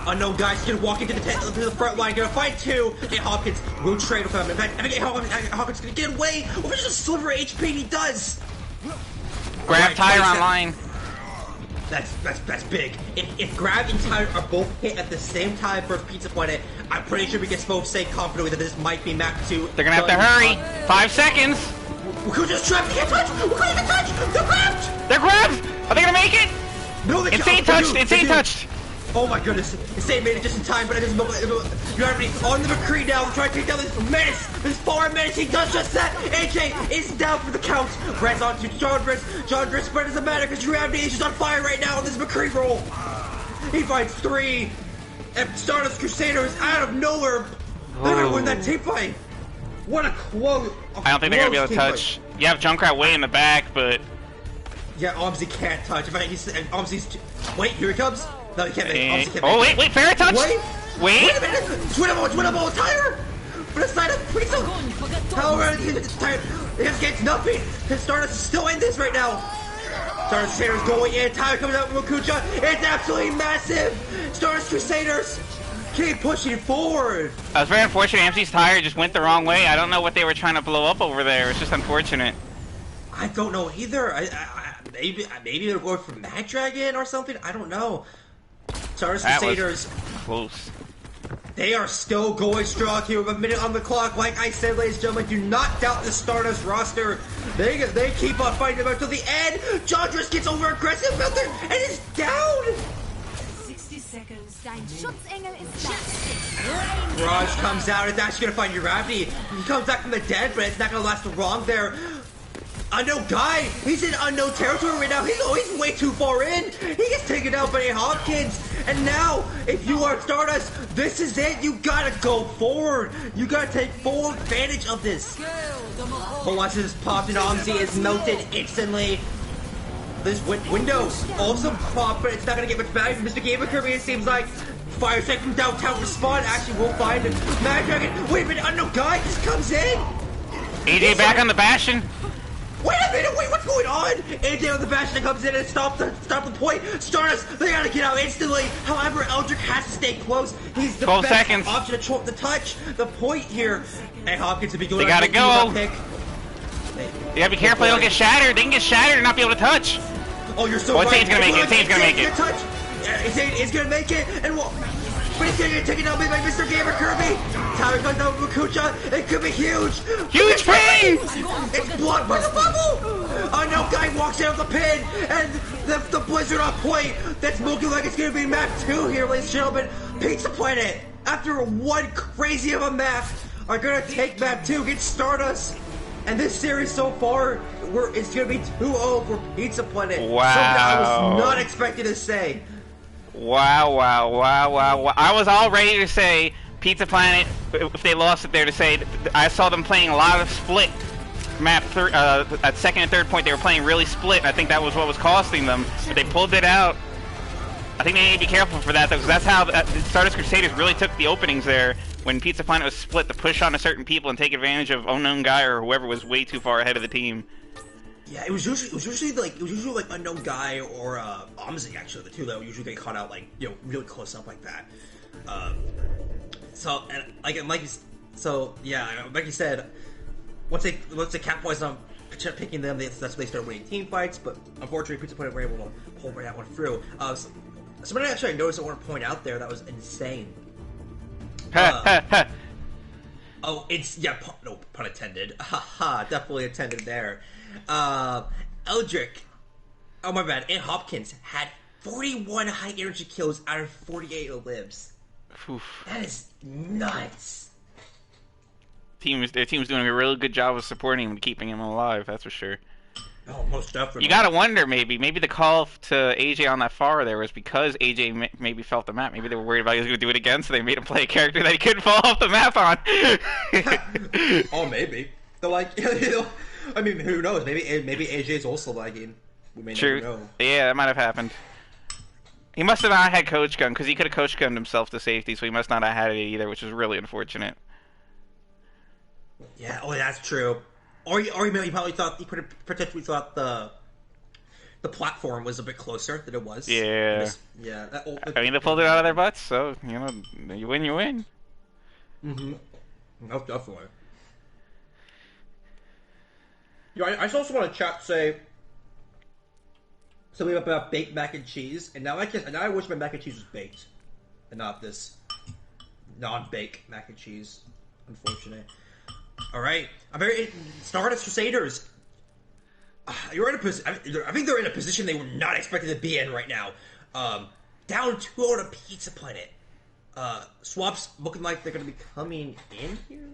Unknown guy's going to walk into the front line, going to fight two. And Hopkins will trade with him. In fact, I think Hopkins is going to get away with just a sliver of HP, and he does. grab Tyre online. That's big. If Grab and Tyre are both hit at the same time for Pizza Planet, I'm pretty sure we can both say confidently that this might be map 2. They're gonna have to hurry. 5 seconds. Wakucha's trapped. He can't touch. Wakucha can touch. They're grabbed. They're grabbed. Are they gonna make it? No, they Insane can't. touched. Insane touched. Oh my goodness. Insane made it just in time, but it doesn't. You're already on the McCree now. Trying to take down this menace. This foreign menace. He does just that. AJ is down for the count. Red's on to John Driss. John Driss, but it doesn't matter because Gravity is just on fire right now on this McCree roll. He finds 3. And Stardust Crusaders out of nowhere. They're going to win that team fight. What a quote. I don't think they're gonna be able to touch. You have Junkrat way in the back, but Yeah, Omzi can't touch. In fact, Omzi's... Wait, here he comes. No, he can't make it. Omzi can't oh make it. wait, Pharah touch. Wait Wait. a minute! Twinnable, Tyre! For the side of Pizza! However, Tyre, it gets nothing! His Stardust is still in this right now! Stardust Crusaders going in, Tyre comes out from Wakucha, it's absolutely massive! Stardust Crusaders keep pushing forward! I was very unfortunate. AMC's Tyre just went the wrong way. I don't know what they were trying to blow up over there. It's just unfortunate. I don't know either. Maybe they're going for Mad Dragon or something? I don't know. Stardust That Crusaders... was close. They are still going strong here with a minute on the clock. Like I said, ladies and gentlemen, do not doubt the Stardust roster. They keep on fighting them until the end. John Driss gets over aggressive filter and is down. 60 seconds. Dein Schutzengel ist da. Raj comes out. It's actually going to find Gravity. He comes back from the dead, but it's not going to last long there. Unknown guy. He's in unknown territory right now. He's way too far in. He gets taken out by Hopkins. And now, if you are Stardust, this is it. You gotta go forward. You gotta take full advantage of this. Colossus is popped and Omzi is melted instantly. This window also popped, but it's not gonna get much better. Mr. Gamer Kirby, it seems like. Fire strike from downtown respawn. Actually, we'll find Mad Dragon. Wait a minute, unknown guy just comes in. AJ back on the Bastion. Wait a minute, what's going on? AJ on the Bastion comes in and stop the point. Stardust, they gotta get out instantly. However, Eldrick has to stay close. He's the 12 best seconds. option to touch the point here. And Hopkins will be going They gotta go. Pick. You gotta be careful they don't get shattered. They can get shattered and not be able to touch. Oh, you're so Oh, right. Insane's gonna make it. Insane's gonna make it. Touch. Insane is gonna make it. And but he's gonna get taken down by Mr. Gamer Kirby. Tyler comes down with Wakucha. It could be huge. Huge ping! It's blocked by the bubble. Unknown guy walks out of the pin, and the Blizzard on point. That's looking like it's gonna be map 2 here, ladies and gentlemen. Pizza Planet, after one crazy of a map, are gonna take map 2 against Stardust. And this series so far, it's gonna be 2-0 for Pizza Planet. Wow. Something I was not expecting to say. Wow. I was all ready to say Pizza Planet, if they lost it there, to say I saw them playing a lot of split map. At second and third point, they were playing really split. I think that was what was costing them. But they pulled it out. I think they need to be careful for that, though, because that's how Stardust Crusaders really took the openings there when Pizza Planet was split, to push on to certain people and take advantage of Unknown Guy or whoever was way too far ahead of the team. Yeah, it was usually like Unknown Guy or Amzi, actually, the two that would usually get caught out, like, you know, really close up like that. Like you said, once they capitalized on picking them, that's when they started winning team fights. But unfortunately, Pizza Planet were able to pull that one through. Something actually I noticed I want to point out there that was insane. No pun intended. Haha, definitely intended there. Eldrick, oh my bad, and Hopkins had 41 high energy kills out of 48 lives. Oof. That is nuts. Their team's doing a really good job of supporting him and keeping him alive, that's for sure. Oh, most definitely. You gotta wonder, maybe the call to AJ on that far there was because AJ maybe felt the map. Maybe they were worried about he was gonna do it again, so they made him play a character that he couldn't fall off the map on. Oh, maybe. They're like, you know, I mean, who knows? Maybe AJ's also lagging. We may never know. Yeah, that might have happened. He must have not had Coach Gun, because he could have Coach Gunned himself to safety, so he must not have had it either, which is really unfortunate. Yeah, that's true. Or he probably thought, he potentially thought the platform was a bit closer than it was. Yeah. I mean, they pulled it out of their butts, so, you know, you win, you win. Mm-hmm. No, definitely. You know, I also want to say something about baked mac and cheese, and now I wish my mac and cheese was baked, and not this non-baked mac and cheese. Unfortunate. All right, Stardust Crusaders. You're in a position. I think they're in a position they were not expected to be in right now. Down 2-0 to Pizza Planet. Swaps looking like they're going to be coming in here.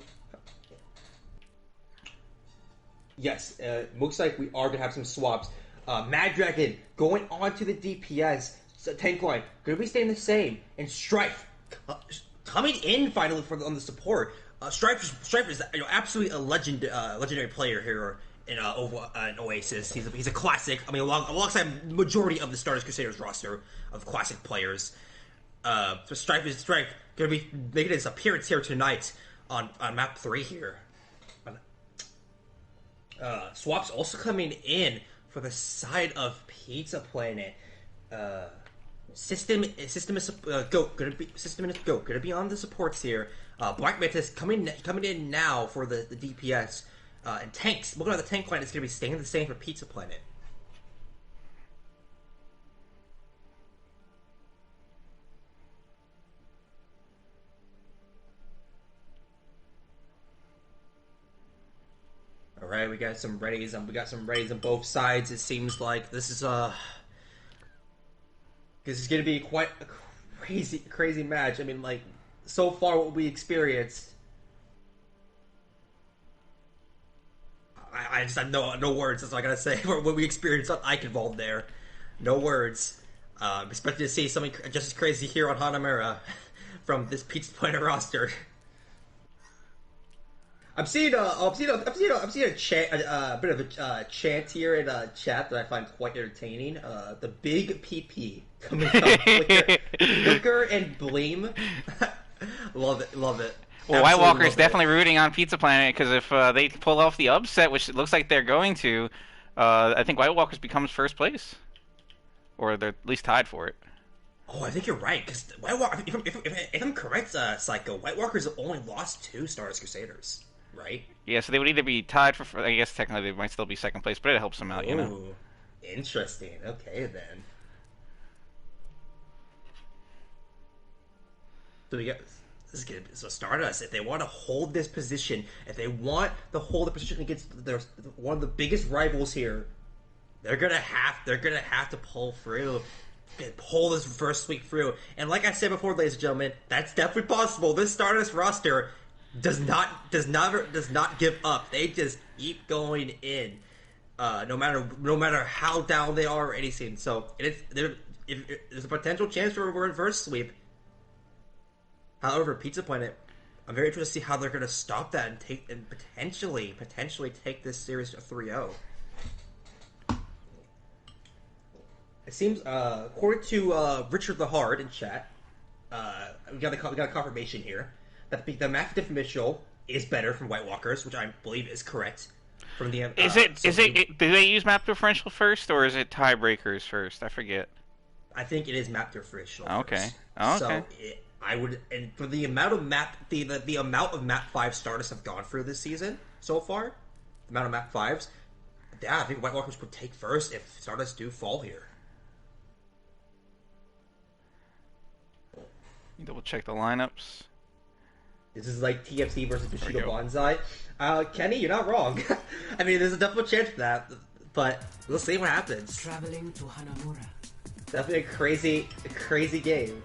Yes, looks like we are going to have some swaps. Mad Dragon going on to the DPS. Tank line going to be staying the same. And Strife coming in finally on the support. Strife is absolutely a legendary player here in Oasis. He's a classic. I mean, alongside majority of the Stardust Crusaders roster of classic players. So Strife going to be making his appearance here tonight on map 3 here. Swaps also coming in for the side of Pizza Planet. System is gonna be on the supports here. Black Mantis coming in now for the DPS. And tanks. Looking at the tank line, it's gonna be staying the same for Pizza Planet. All right, we got some readies. On both sides. It seems like this is gonna be quite a crazy match. I mean, like, so far what we experienced, I just have no words. That's all I gotta say. What we experienced on Eichenwald there, no words. Expected to see something just as crazy here on Hanamura from this Pizza Planet roster. I'm seeing a bit of a chant here in chat that I find quite entertaining. The big PP coming from Flicker and Bleem. Love it. Well, White Walker is definitely rooting on Pizza Planet, because if they pull off the upset, which it looks like they're going to, I think White Walkers becomes first place, or they're at least tied for it. Oh, I think you're right, because White Walker, if I'm correct, Psycho, White Walkers have only lost 2 Stardust Crusaders. Right? Yeah, so they would either be tied for... I guess technically they might still be second place, but it helps them out, you know? Interesting. Okay, then. So we got... This is good. So Stardust, if they want to hold this position, if they want to hold the position against one of the biggest rivals here, they're gonna have to pull through. Pull this first week through. And like I said before, ladies and gentlemen, that's definitely possible. This Stardust roster does not give up. They just keep going in, no matter how down they are or anything. So there's a potential chance for a reverse sweep. However, Pizza Planet, I'm very interested to see how they're going to stop that and potentially take this series to 3-0. It seems, according to Richard the Hard in chat, we got a confirmation here that the map differential is better from White Walkers, which I believe is correct. From the do they use map differential first or is it tiebreakers first? I forget. I think it is map differential. Okay. First. Oh, okay. So I would, and for the amount of the amount of map 5 Stardust have gone through this season so far, the amount of map 5s, yeah, I think White Walkers would take first if Stardust do fall here. Double check the lineups. This is like TFC versus Bushido Banzai. Kenny, you're not wrong. I mean, there's a definite chance for that, but we'll see what happens. Traveling to Hanamura. Definitely a crazy game.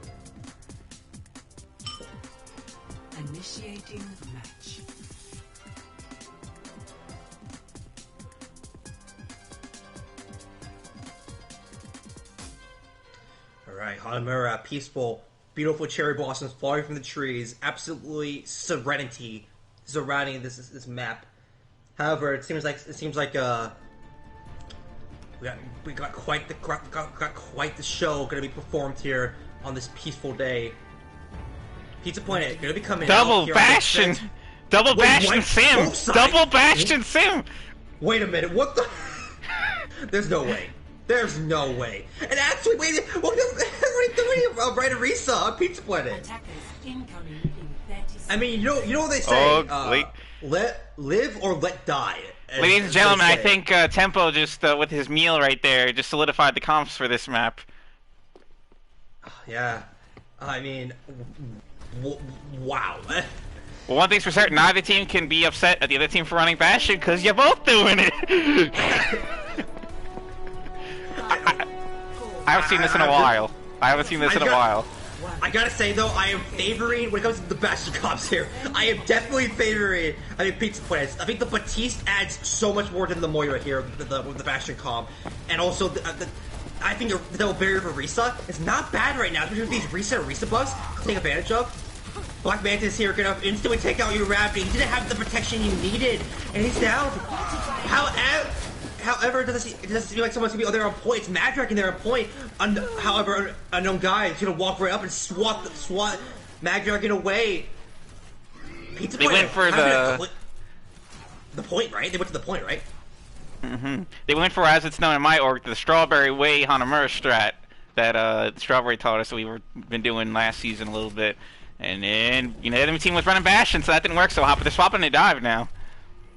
Initiating match. Alright, Hanamura, peaceful, beautiful cherry blossoms falling from the trees, absolutely serenity surrounding this map. However, it seems like we got quite the show going to be performed here on this peaceful day. Pizza Planet going to be coming Double out Bastion! Double Bastion Sim! Double Bastion Sim! Wait a minute, what the? There's no way. There's no way. And actually, wait, what are you doing, Bright Arisa on Pizza Planet? Attackers incoming in 30 seconds. I mean, you know what they say, Oh, let live or let die. Ladies and gentlemen, I think Tempo just, with his meal right there, just solidified the comps for this map. Yeah. I mean, wow. Well, one thing's for certain, neither team can be upset at the other team for running Bastion, because you're both doing it! I haven't seen this in a while. I gotta say though, I am favoring, when it comes to the Bastion comps here, I am definitely favoring, Pizza Planet. I think the Batiste adds so much more than the Moira here, with the Bastion comp. And also, I think the double barrier for Risa is not bad right now, especially with these Risa buffs to take advantage of. Black Mantis here gonna instantly take out your Raptor. He didn't have the protection you needed, and he's down. However, it doesn't seem like someone's gonna be there on point. It's Mad Dragon there on point. However, unknown guy is gonna walk right up and swat Mad Dragon away. They went for the point, right? They went to the point, right? Mm-hmm. They went for, as it's known in my org, the Strawberry Way Hanamura strat that Strawberry taught us that we've been doing last season a little bit. And then, the enemy team was running Bastion, so that didn't work so hot, but they're swapping to dive now.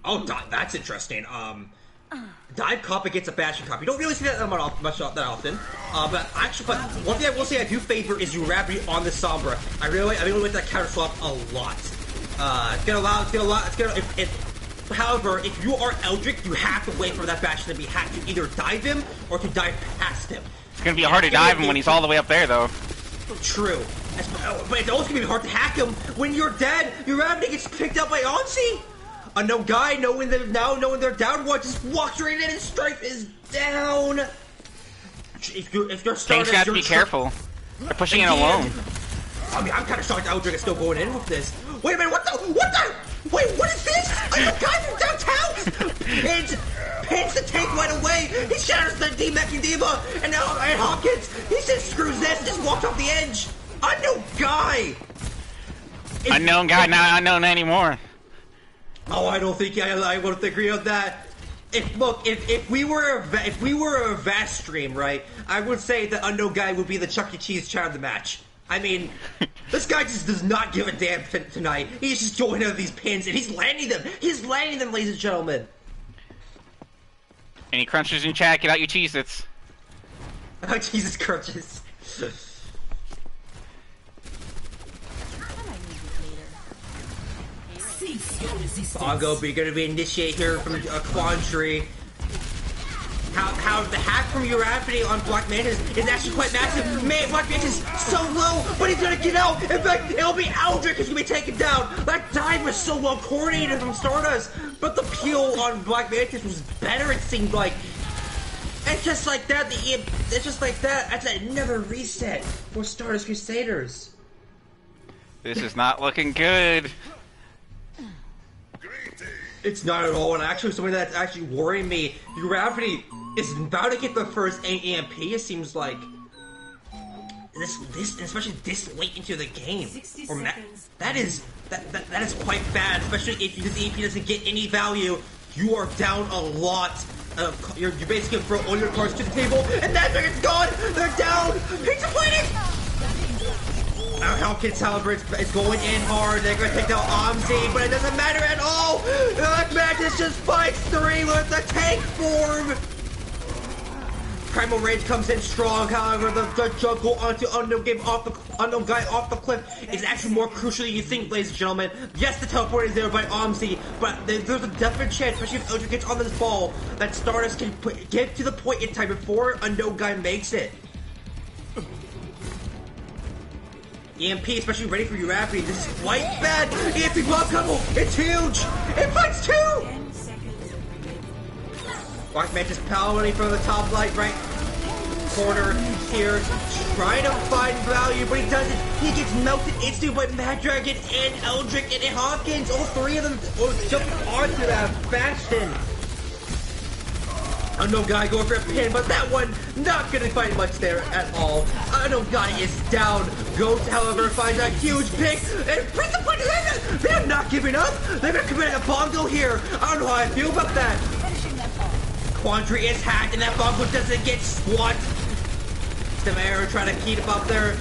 Oh, that's interesting. Dive comp against a Bastion comp. You don't really see that much that often. But one thing I will say I do favor is Urabi on the Sombra. I really like that counter swap a lot. However, if you are Eldrick, you have to wait for that Bastion to be hacked to either dive him or to dive past him. It's gonna be hard to dive him when he's all the way up there, though. True. But it's also gonna be hard to hack him when you're dead. Urabi gets picked up by Onsi. Unknown guy, knowing they're down one, just walks right in and Strife is down. If you're starting, King's got to be careful. They're pushing in alone. I mean, I'm kind of shocked Eldrick is still going in with this. Wait a minute, what the? Wait, what is this? Unknown guy from downtown! And pins the tank right away. He shatters the D-Meching Diva, and now Hawkins, he says screws this, just walked off the edge. Unknown guy. Unknown guy, not unknown anymore. Oh, I don't think I would agree on that. If we were a vast stream, right, I would say the unknown guy would be the Chuck E. Cheese child of the match. I mean, this guy just does not give a damn tonight. He's just joining out these pins and he's landing them. He's landing them, ladies and gentlemen. Any crunchers in chat? Get out your Cheez-Its. Oh, Jesus crunches. Bongo be gonna be initiate here from Quandary. how the hack from Urafity on Black Mantis is actually quite massive. Man, Black Mantis is so low, but he's gonna get out. In fact, it'll be Aldrich who's gonna be taken down. That dive was so well coordinated from Stardust, but the peel on Black Mantis was better, it seemed like. And just like that, it's just like that. That's another reset for Stardust Crusaders. This is not looking good. It's not at all, and actually something that's actually worrying me. Gravity is about to get the first EMP, it seems like. This especially this late into the game. 60 Or seconds. that is quite bad, especially if this EMP doesn't get any value. You are down a lot. You're basically gonna throw all your cards to the table, and that's where it's gone! They're down! Pizza plating! Hawkins, however, it's going in hard. They're gonna take down Omzi, but it doesn't matter at all! Black Mantis just fights 3 with the tank form! Primal Rage comes in strong, however, the juggle onto Unknown Guy off the cliff is actually more crucial than you think, ladies and gentlemen. Yes, the teleport is there by Omzi, but there's a definite chance, especially if Eldrick gets on this ball, that Stardust can get to the point in time before Unknown Guy makes it. EMP, especially ready for Urafity. This is quite bad. EMP block combo. It's huge. It fights 2. 10 seconds remaining. Black Mantis powering from the top right corner here, trying to find value, but he doesn't. He gets melted instantly by Mad Dragon and Eldrick and Hawkins. All 3 of them jumping onto that bastion. Unknown Guy going for a pin, but that one not gonna find much there at all. Unknown Guy is down. Ghost, however, finds a huge pick, and brings the point to them. They're not giving up. They're gonna commit a bongo here. I don't know how I feel about that. Quandary is hacked, and that bongo doesn't get swat. Samara trying to keep up their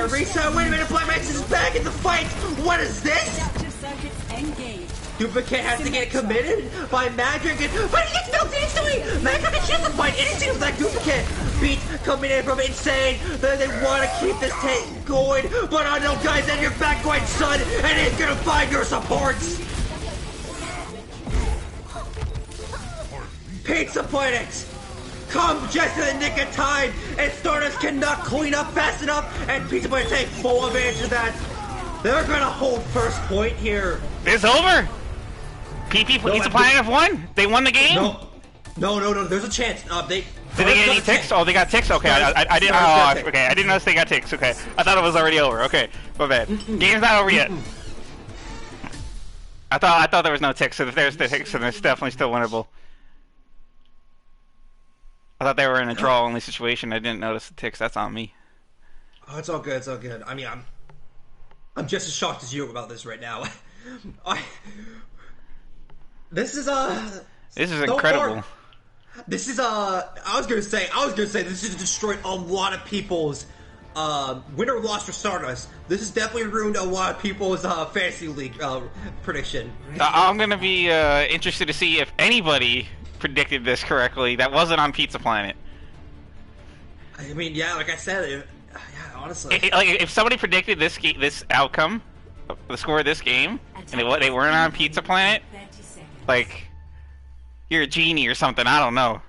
reset. Wait a minute, Black Mantis is back in the fight. What is this? Active circuits engaged. Duplicate has to get committed by Mad Dragon, but he gets melted instantly! Mad Dragon can't fight anything with that Duplicate! Beat coming in from Insane, they want to keep this tank going, but I know guys at your back going, son, and he's gonna find your supports! Pizza Planet! Come just in the nick of time, and Stardust cannot clean up fast enough, and Pizza Planet take full advantage of that. They're gonna hold first point here. It's over. PP Pizza Planet have won. They won the game. No. There's a chance. Did they get any ticks? Oh, they got ticks. Okay, I didn't. Oh, okay. I didn't notice they got ticks. Okay, I thought it was already over. Okay, my bad. Game's not over yet. I thought there was no ticks. So if there's the ticks, then it's definitely still winnable. I thought they were in a draw only situation. I didn't notice the ticks. That's on me. Oh, it's all good. It's all good. I mean, I'm just as shocked as you about this right now. This is incredible. This is I was gonna say this has destroyed a lot of people's win or loss for Stardust. This has definitely ruined a lot of people's fantasy league prediction. I'm gonna be interested to see if anybody predicted this correctly that wasn't on Pizza Planet. I mean, yeah, like I said, honestly, like if somebody predicted this outcome, the score of this game, and they weren't on Pizza Planet, 30 seconds. like you're a genie or something. I don't know.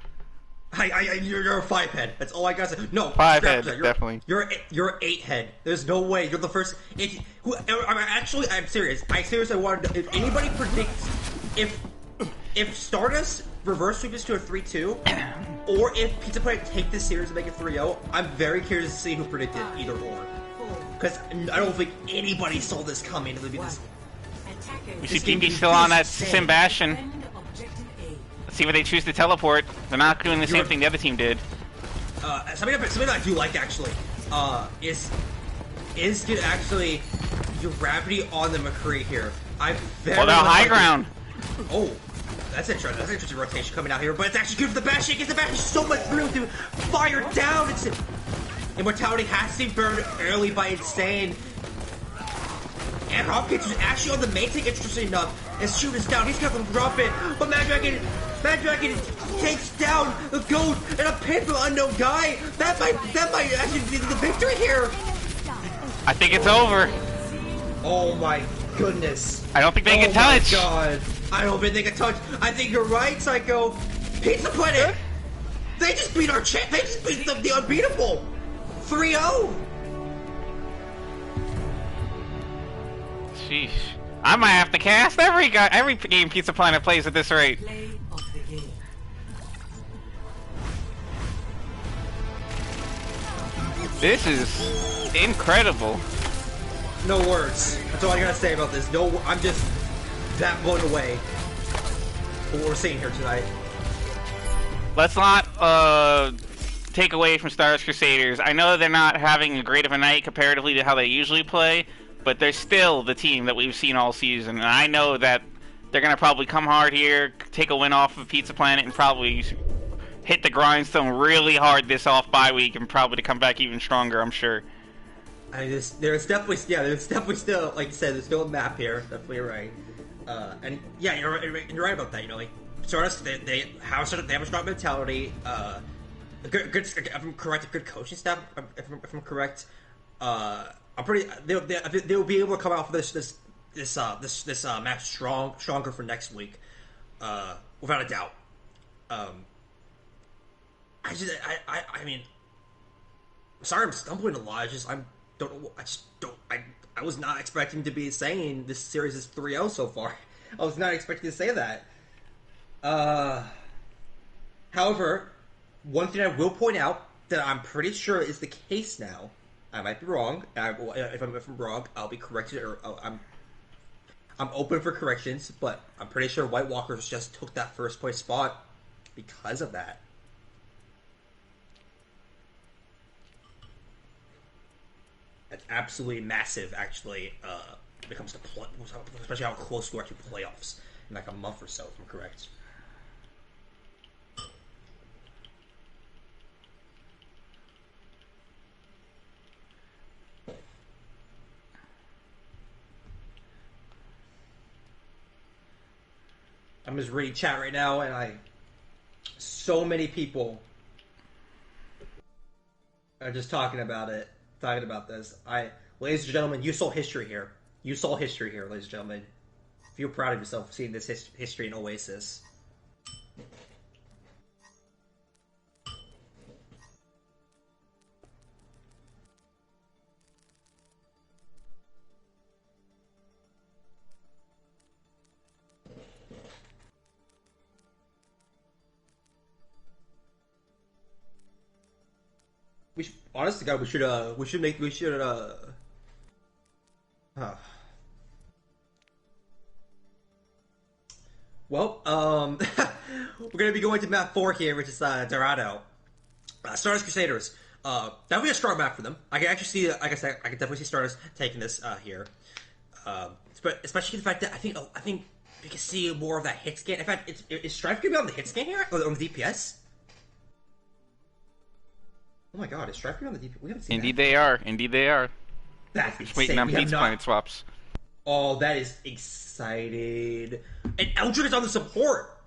You're a 5-head. That's all I gotta say. No, 5-head, definitely. You're an 8-head. There's no way. You're the first. I'm serious. I seriously wanted. If anybody predicts, if Stardust reverse sweep this to a 3-2, or if Pizza Planet take this series and make it 3-0, I'm very curious to see who predicted either or. Because I don't think anybody saw this coming. It'll be this. We see PP still on that Sim Bastion. Let's see what they choose to teleport. They're not doing the same thing the other team did. Something that I do like actually is to actually Gravity on the McCree here. Well, now high ground. Oh, that's interesting. That's an interesting rotation coming out here, but it's actually good for the Bastion. It gives the Bastion so much room to fire down. It's Immortality has to be burned early by Insane. And Hopkins is actually on the main tank, interesting enough. As Shoot is down, he's got them drop it. But Mad Dragon takes down the Goat and a pin from Unknown Guy. That might actually be the victory here. I think it's over. Oh my goodness. I don't think they can touch. Oh my god. I don't think they can touch. I think you're right, Psycho. Pizza Planet. They just beat our champ. They just beat the unbeatable 3-0. Sheesh. I might have to cast every game Pizza Planet plays at this rate. Play of the game. This is incredible. No words. That's all I gotta say about this. No, I'm just that blown away for what we're seeing here tonight. Let's not take away from Stardust Crusaders. I know they're not having a great of a night comparatively to how they usually play, but they're still the team that we've seen all season, and I know that they're going to probably come hard here, take a win off of Pizza Planet, and probably hit the grindstone really hard this off bye week, and probably to come back even stronger, I'm sure. There's definitely still, like you said, there's still a map here. Definitely right. And yeah, you're right about that. You know, like Stardust, they have a strong mentality. Good. If I'm correct, a good coaching staff. If I'm correct, I'm pretty. They'll be able to come out for this match stronger for next week, without a doubt. I mean, sorry, I'm stumbling a lot. I was not expecting to be saying this series is 3-0 so far. I was not expecting to say that. However, one thing I will point out that I'm pretty sure is the case now. I might be wrong. If I'm wrong, I'll be corrected. Or I'm open for corrections, but I'm pretty sure White Walkers just took that first place spot because of that. That's absolutely massive, actually, when it comes to especially how close we are to playoffs in like a month or so, if I'm correct. I'm just reading chat right now, and so many people are just talking about this. Ladies and gentlemen, you saw history here. Ladies and gentlemen. Feel proud of yourself seeing this history in Oasis. Honest to God, we should Well, we're gonna be going to map 4 here, which is Dorado. Stardust Crusaders. That'll be a strong map for them. I can actually see, like I said, I can definitely see Stardust taking this here. Especially the fact that I think we can see more of that hit scan. In fact, is Strife gonna be on the hit scan here, or on the DPS? Oh my God, is Strife gonna be on the DPS? We haven't seen Indeed that. Indeed they are. That's Just insane. waiting on Pizza Planet swaps. Oh, that is excited. And Eldrick is on the support.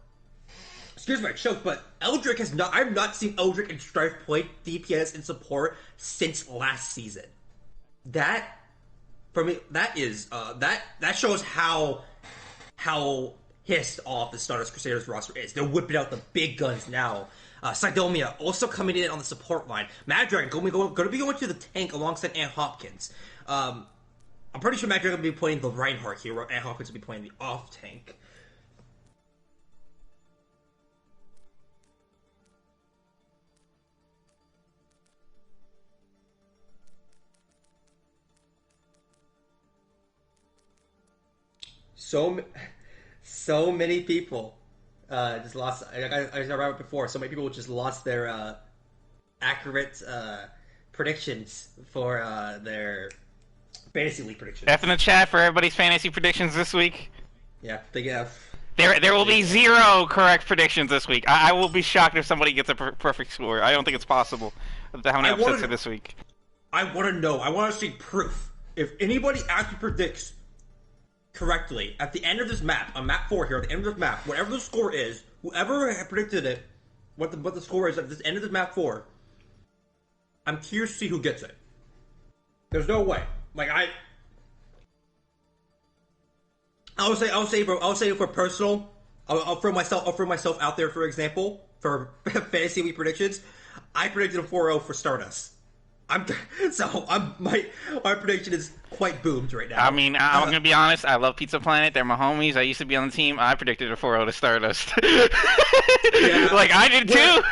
Excuse my choke, but Eldrick has not. I've not seen Eldrick and Strife play DPS and support since last season. That, for me, that is that shows how pissed off the Stardust Crusaders roster is. They're whipping out the big guns now. Sidomia also coming in on the support line. Mad Dragon going to be going to the tank alongside Ann Hopkins. I'm pretty sure Mad Dragon will be playing the Reinhardt here, where Ann Hopkins will be playing the off tank. So many people just lost. I read it before. So many people just lost their accurate predictions for their fantasy league predictions. F in the chat for everybody's fantasy predictions this week. Yeah, big F. There will be 0 correct predictions this week. I will be shocked if somebody gets a perfect score. I don't think it's possible. How many upsets are this week? I want to know. I want to see proof. If anybody actually predicts correctly at the end of this map, on map 4 here, at the end of this map, whatever the score is, whoever predicted it, what the score is at the end of this map 4, I'm curious to see who gets it. There's no way. Like I'll say for personal, I'll throw myself out there for example. for Fantasy Week predictions. I predicted a 4-0 for Stardust. My prediction is quite boomed right now. I mean, I'm gonna be honest. I love Pizza Planet. They're my homies. I used to be on the team. I predicted a 4-0 to Stardust. Yeah. Like I did too.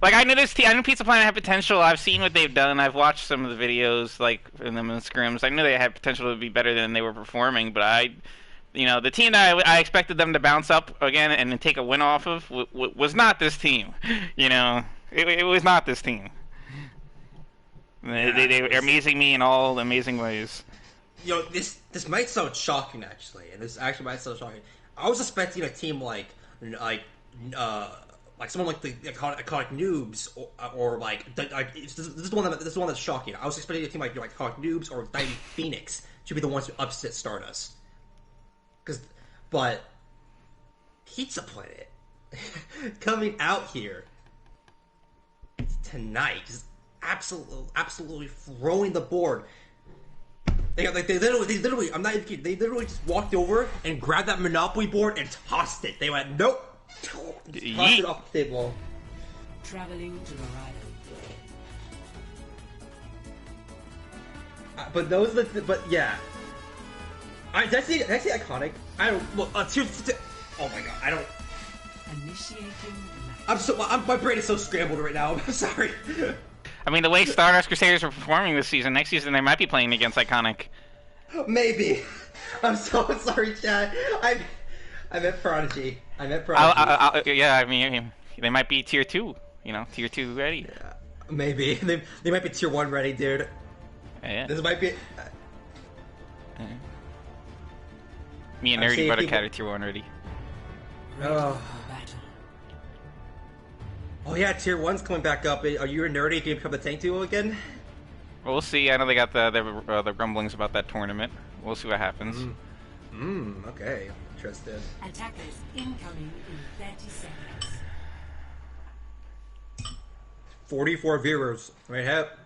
Like I knew I knew Pizza Planet had potential. I've seen what they've done. I've watched some of the videos, like in them in scrims. I knew they had potential to be better than they were performing. But the team that I expected them to bounce up again and take a win off of was not this team. It was not this team. They were amazing me in all amazing ways. This might sound shocking, actually, and this actually might sound shocking. I was expecting a team like someone like the iconic Noobs, or this is the one that's shocking. I was expecting a team like iconic Noobs or Diamond Phoenix to be the ones who upset Stardust. But Pizza Planet coming out here tonight, just absolutely throwing the board. They literally, I'm not even kidding. They literally just walked over and grabbed that Monopoly board and tossed it. They went, nope, tossed it off the table. Traveling to the right. But yeah, that's the iconic. I don't look. Oh my god, I don't. Initiating match. My brain is so scrambled right now. I'm sorry. I mean, the way Stardust Crusaders are performing this season, next season they might be playing against Iconic. Maybe. I'm so sorry, Chad. I meant Prodigy. Yeah, I mean, they might be tier 2. Tier 2 ready. Yeah, maybe. They might be tier 1 ready, dude. Yeah. This might be... Me and Nerdy Buttercat are tier 1 ready. Oh yeah, tier 1's coming back up. Are you and Nerdy going to become the tank duo again? Well, we'll see. I know they got the grumblings about that tournament. We'll see what happens. Okay. Interested. Attackers incoming in 30 seconds. 44 viewers. Right, Hep.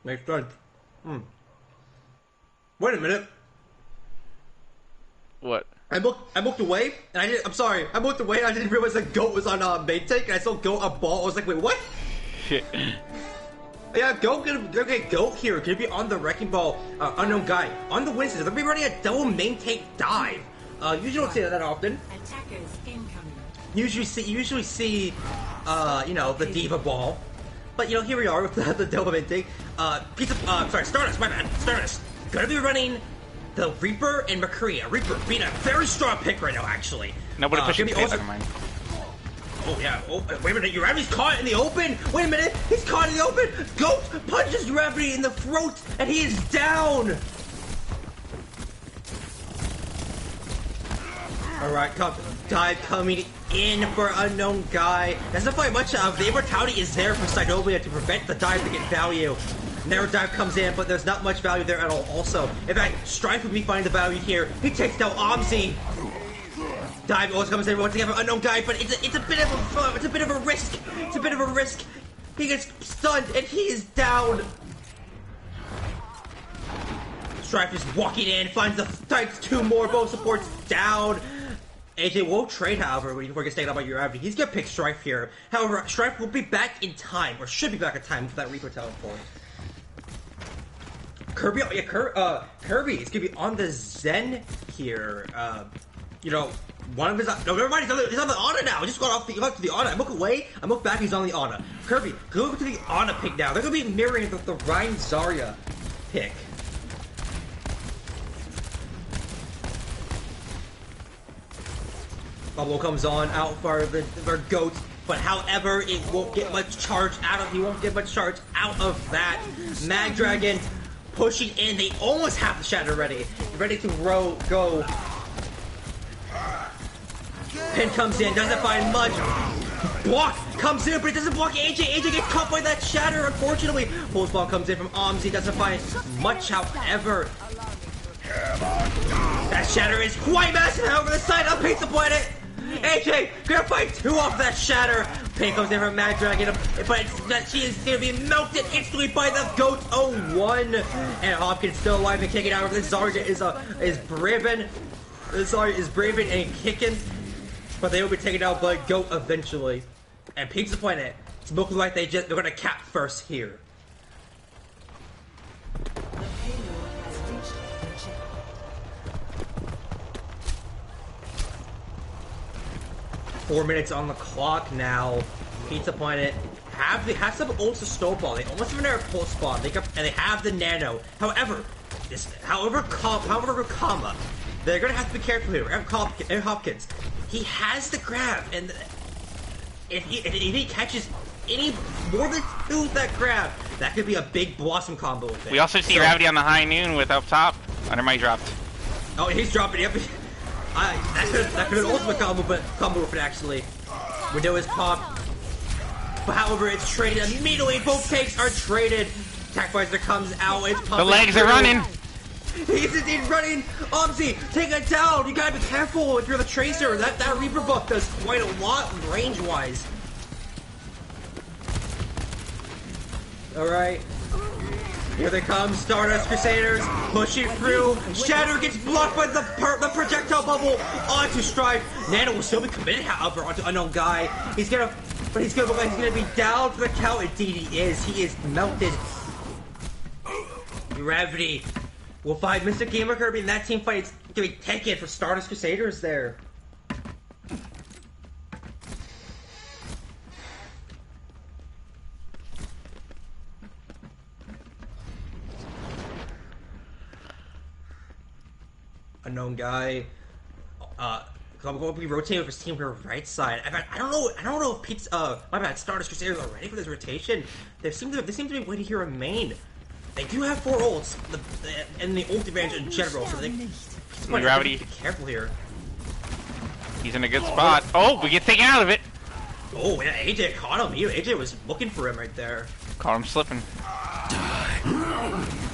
Next done. Wait a minute. What? I looked away, and I'm sorry. I looked away, and I didn't realize that Goat was on main tank, and I saw Goat on ball. I was like, wait, what? Shit. Yeah, Goat here. Could be on the Wrecking Ball, unknown guy. On the Winston, they're going to be running a double main tank dive. Usually don't see that often. Attackers incoming. Usually see, the Diva Ball. But, here we are with the double main tank. Stardust, my bad. Stardust. Gonna be running the Reaper and McCree. Reaper being a very strong pick right now, actually. Nobody pushing the also... never mind. Oh, yeah. Oh, wait a minute. Uravity's caught in the open. Wait a minute. He's caught in the open. Goat punches Uravity in the throat, and he is down. All right, dive coming in for unknown guy. Doesn't find much of the immortality is there for Cynovia to prevent the dive to get value. Never dive comes in, but there's not much value there at all. Also, in fact, Strife would be finding the value here. He takes down Omzi. Dive also comes in once again for unknown guy, but it's a bit of a risk. It's a bit of a risk. He gets stunned and he is down. Strife is walking in, finds the types 2 more, both supports down. AJ won't trade, however, before he gets taken out by Uravity. He's gonna pick Strife here. However, Strife will be back in time, or should be back in time for that Reaper teleport. Kirby is gonna be on the Zen here. One of his no, never mind. He's on the Ana now. Just got off to the Ana. I look away. I look back. He's on the Ana. Kirby, go to the Ana pick now. They're gonna be mirroring the Ryan Zarya pick. Bubble comes on out for the Goat, but however, it won't get much charge out of. He won't get much charge out of that. Mag Dragon pushing in. They almost have the Shatter ready to go. Pin comes in, doesn't find much. Block comes in, but it doesn't block AJ. AJ gets caught by that Shatter, unfortunately. Pulse Ball comes in from Omzi, doesn't find much, however. That Shatter is quite massive, however, the side of Pizza Planet. AJ gonna fight 2 off that Shatter. Pin comes in from Mag Dragon, but she is gonna be melted instantly by the Goat 0-1. And Hopkins still alive and kicking out. This Zarya is braving. Zarya is braving and kicking. but they will be taken out by Goat eventually. And Pizza Planet, it's looking like they're gonna cap first here. The payload has reached the checkpoint. 4 minutes on the clock now. Pizza Planet have some ults to snowball. They almost have their pulse spawn. And they have the nano. However, comma, they're gonna have to be careful here. And Hopkins, he has the grab, and if he catches any more than 2 with that grab, that could be a big Blossom combo with it. We also see Gravity on the high noon with up top. Under my dropped. Oh, he's dropping. Yep. That could have ultimate combo with it actually. Window is popped. But however, it's traded immediately. Both takes are traded. Attackvisor comes out. It's pumping. The legs are running. He's indeed running. Omzi, take it down. You gotta be careful if you're the Tracer. That Reaper buff does quite a lot range-wise. Alright. Here they come. Stardust Crusaders pushing through. Shatter gets blocked by the projectile bubble onto Strife. Nano will still be committed, however, onto Unknown Guy. He's gonna look like he's gonna be down for the count. Indeed he is. He is melted. Gravity will find Mr. Gamer Kirby, and that team fight is gonna be taken for Stardust Crusaders there. Unknown Guy. Going to be rotating with his team to the right side. I don't know if my bad, Stardust Crusaders are ready for this rotation. They seem to be waiting here in main. They do have 4 ults, and the ult advantage in general, so they Gravity. Be careful here. He's in a good spot. Oh, we get taken out of it. Oh, yeah, AJ caught him. AJ was looking for him right there. Caught him slipping.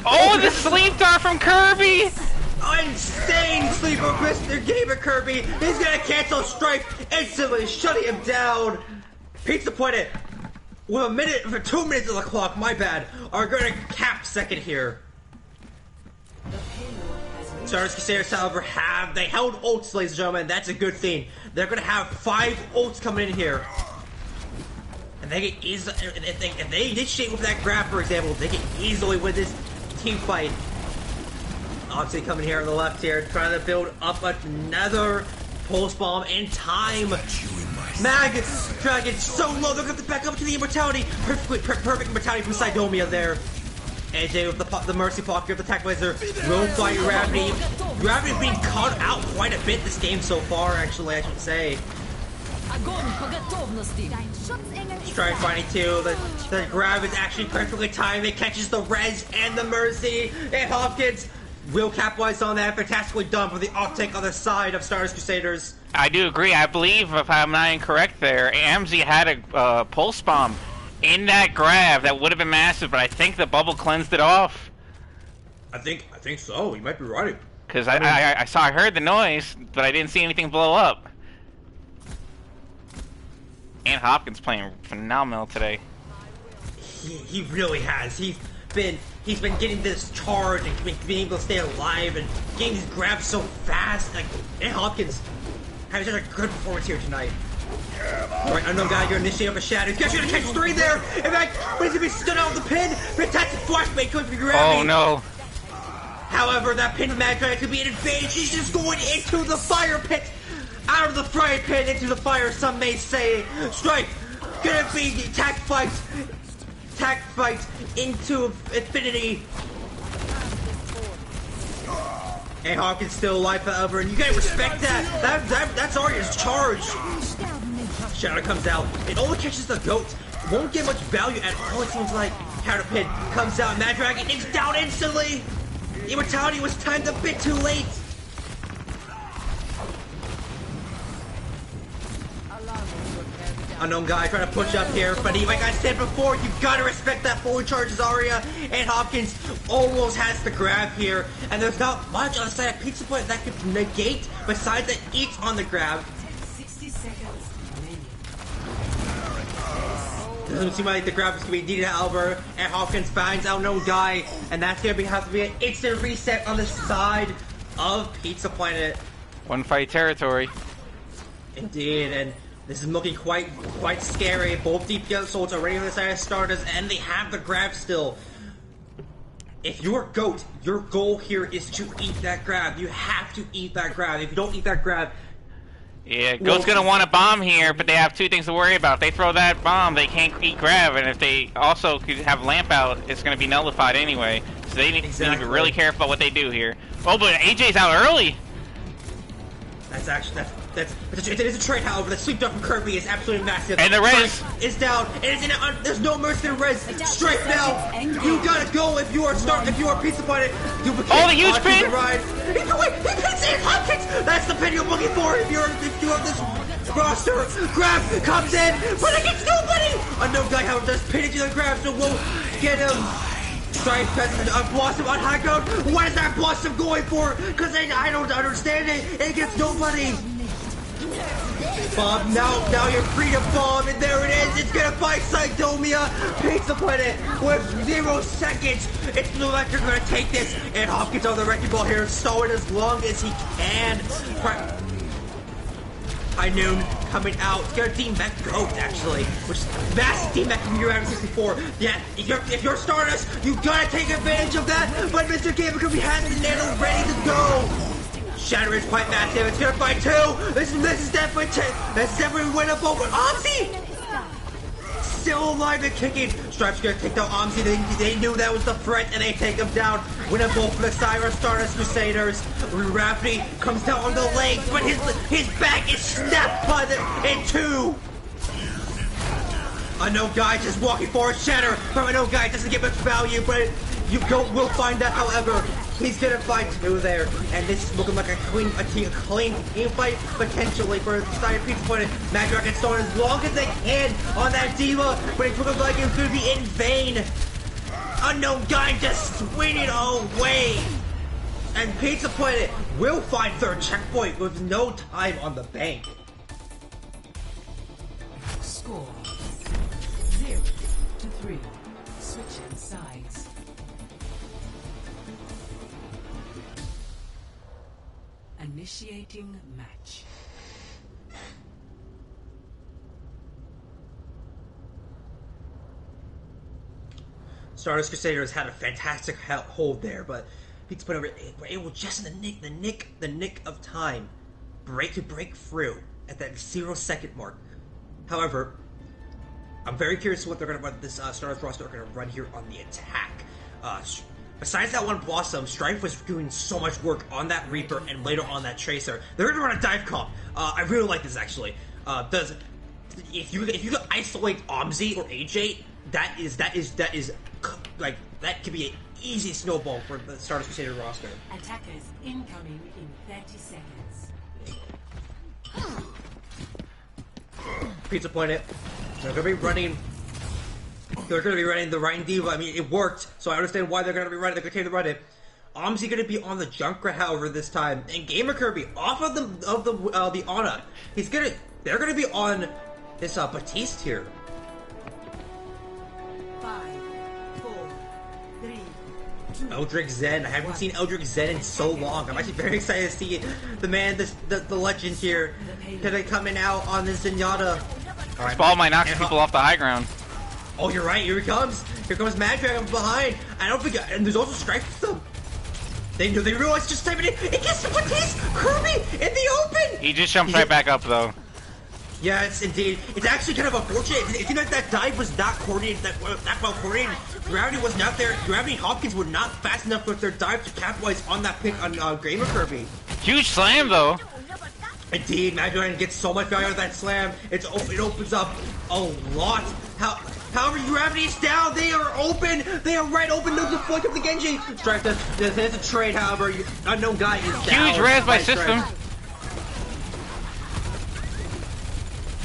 Oh, the sleep dart from Kirby! Insane sleep of Mr. Gamer Kirby. He's gonna cancel Strife instantly, shutting him down. Pizza Planet, with 2 minutes on the clock, my bad, are gonna cap second here. Stardust Crusaders, however, they held ults, ladies and gentlemen. That's a good thing. They're gonna have 5 ults coming in here. And they can easily, if they initiate with that grab, for example, they can easily win this team fight. Obviously coming here on the left here, trying to build up another pulse bomb in time. Mag Dragon so low, they're going to back up to the immortality. Perfect immortality from Sidomia there. AJ with the Mercy Pocket of the Attack Laser will fight Gravity. Gravity being caught out quite a bit this game so far, actually, I should say. Strife finding 2. The grab is actually perfectly timed. It catches the res and the Mercy. And Hopkins will capitalize on that. Fantastically done for the off-tank on the side of Stardust Crusaders. I do agree. I believe, if I'm not incorrect there, Amzi had a pulse bomb in that grab that would have been massive, but I think the bubble cleansed it off. I think so. You might be right. Because I heard the noise, but I didn't see anything blow up. And Hopkins playing phenomenal today. He really has. He's been getting this charge and being able to stay alive and getting these grabs so fast. Like, and Hopkins having such a good performance here tonight. Alright, Unknown Guy, you're initiating up a shadow. He's gonna catch 3 there. In fact, but he's gonna be stood out with the pin. Fantastic flashbang coming from Gravity. Oh no. However, that pin from Magdra could be an advantage. He's just going into the fire pit. Out of the frying pan into the fire, some may say. Strife gonna be attack fight into infinity. And Hawkins still alive, however, and you gotta respect that. That's Arya's charge. Shadow comes out. It only catches the goat. Won't get much value at all, it seems like. Counter pin comes out. Mad Dragon is down instantly. Immortality was timed a bit too late. Unknown Guy trying to push up here, but like I said before, you gotta respect that forward charge Zarya, and Hopkins almost has the grab here, and there's not much on the side of Pizza Planet that could negate besides that each on the grab. 60 seconds remaining. Doesn't seem like the grab is gonna be needed, however, and Hopkins finds Unknown Guy, and that's gonna have to be an instant reset on the side of Pizza Planet. One fight territory. Indeed, and this is looking quite scary. Both deep souls are ready on the side of Stardust, and they have the grab still. If you're GOAT, your goal here is to eat that grab. You have to eat that grab. If you don't eat that grab... Yeah, GOAT's gonna want a bomb here, but they have two things to worry about. If they throw that bomb, they can't eat grab, and if they also could have lamp out, it's gonna be nullified anyway. So they need to be really careful about what they do here. Oh, but AJ's out early! That's actually... It is a trade, however. The sweep down from Kirby is absolutely massive. And the res is down. There's no mercy in the res. Straight now. You gotta go if you are Pizza Planet. Oh, the huge pin! He pins in Hopkins. That's the pin you're looking for if you have this roster. Grab comes in, but it gets nobody. Unknown guy, however, does pin into the grab, so we'll get him. Strife has Blossom on high ground. What is that Blossom going for? Because I don't understand it. It gets nobody. Bob, now you're free to bomb, and there it is. It's gonna fight Cydomia. Pizza Planet with 0 seconds. It's the Electric gonna take this, and Hopkins on the wrecking ball here, stow it as long as he can. High Noon coming out. It's gonna D-Mech GOAT, actually, which is massive D-Mech from your 64. Yeah, if you're Stardust, you gotta take advantage of that. But Mr. Gamer could be has the nano ready to go. Shatter is quite massive. It's gonna fight two. This is definitely winnable. But Omzi still alive and kicking. Stripe's gonna take down Omzi. They knew that was the threat, and they take him down. Winnable for the Cyrus Stardust Crusaders. Rafty comes down on the legs, but his back is snapped by in two. Unknown guy just walking forward. Shatter from Unknown guy doesn't get much value, but we'll find that. However, he's gonna fight two there, and this is looking like a clean team fight potentially for the side of Pizza Planet. Mad Dragon starting as long as they can on that Diva, but it's looking like it's gonna be in vain. Unknown guy just swinging away, and Pizza Planet will find third checkpoint with no time on the bank. Score 0-3. Switching sides. Initiating match. Stardust Crusaders had a fantastic hold there, but Pizza Planet were able just in the nick of time break through at that 0 second mark. However, I'm very curious what they're going to run. This Stardust roster are going to run here on the attack. Besides that one Blossom, Strife was doing so much work on that Reaper and later on that Tracer. They're going to run a dive comp. I really like this actually. If you could isolate Omzi or AJ, that could be an easy snowball for the Stardust Crusader roster. Attackers incoming in 30 seconds. Pizza Planet. They're going to be running the Ryan Diva. I mean, it worked, so I understand why they're going to be running. They're going to continue to run it. Omzi going to be on the Junkrat, however, this time, and Gamer Kirby off of the Ana. They're going to be on this Batiste here. 5, 4, 3, 2. Eldrick Zen. I haven't seen Eldrick Zen in so long. I'm actually very excited to see the man, the legend here, kind of coming out on this Zenyatta. This ball might knock people off the high ground. Oh, you're right. Here he comes. Here comes Mad Dragon from behind. I don't think, and there's also Strife with them. They realized just typing it. It gets Batiste Kirby in the open. He just jumped right back up though. Yes, indeed. It's actually kind of unfortunate. It seemed like that dive was not coordinated, that well coordinated. Gravity was not there. Gravity and Hopkins were not fast enough with their dive to capitalize on that pick on Gamer Kirby. Huge slam though. Indeed, Mad Dragon gets so much value out of that slam. It opens up a lot. However, Gravity is down. They are open. They are right open. There's a flick of the Genji. Strife there's a trade, however. Unknown guy is down. Huge res by system.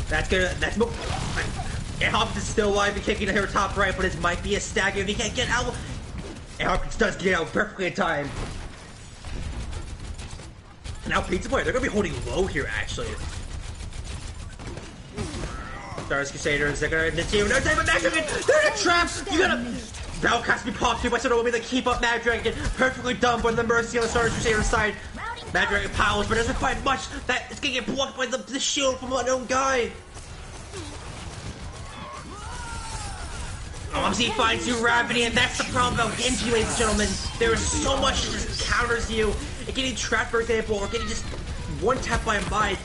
That's and Hopkins is still alive and kicking here top right, but it might be a stagger if he can't get out. And Hopkins does get out perfectly in time. Now Pizza Planet, they're going to be holding low here, actually. Stardust Crusaders, they're going to initiate another time of Mad Dragon. They're in a trap. You got to... Battle cast be popped here by Sonomi. They keep up Mad Dragon. Perfectly done by the Mercy on the Stardust Crusaders side. Mad Dragon powers, but doesn't find much. That it's gonna get blocked by the shield from an unknown guy. OwO finds you, Gravity, and that's the problem about Genji, ladies and gentlemen. There is so much that just counters you. It getting trapped, for example, or getting just one tap by a Mind.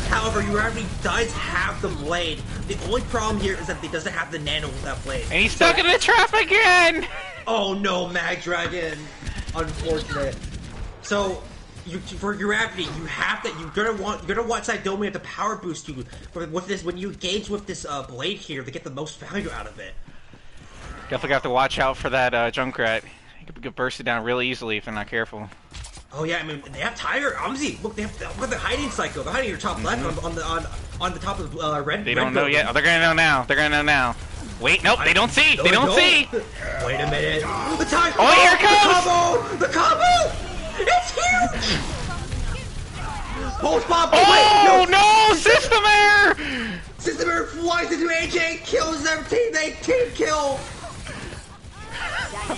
However, Gravity does have the blade. The only problem here is that he doesn't have the nano with that blade. And he's stuck in the trap again! Oh no, Mag Dragon. Unfortunate. So, for Gravity, you have that. You're gonna want Sidomi to power boost you with this when you engage with this blade here to get the most value out of it. Definitely have to watch out for that Junkrat. He could burst it down really easily if they're not careful. Oh yeah, I mean they have Tiger, OwO. Look, they're hiding Psycho. They're hiding your top left on the top of the red. They don't know yet. Oh, they're gonna know now. They're gonna know now. Wait, nope, they don't see. They don't see. Wait a minute. The Tiger. Oh, here it comes. The combo. It's huge. Pulse bomb. Oh no! System error. System error flies into AJ, kills their teammate. Team kill.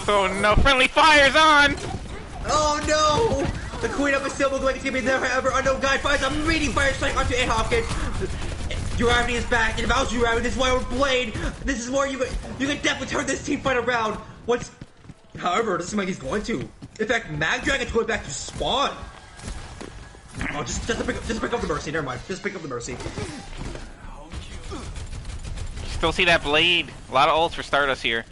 Oh no! Friendly fire's on. Oh no! The Queen of Silver going to be never ever unknown guy finds a meaty fire strike onto A Hopkins. Gravity is back, and about Gravity, this Wild Blade. This is where you can definitely turn this team fight around. However, it doesn't seem like he's going to. In fact, Mag Dragon's going back to spawn. Oh, just pick up the Mercy. Never mind. Just pick up the Mercy. Still see that blade. A lot of ults for Stardust here.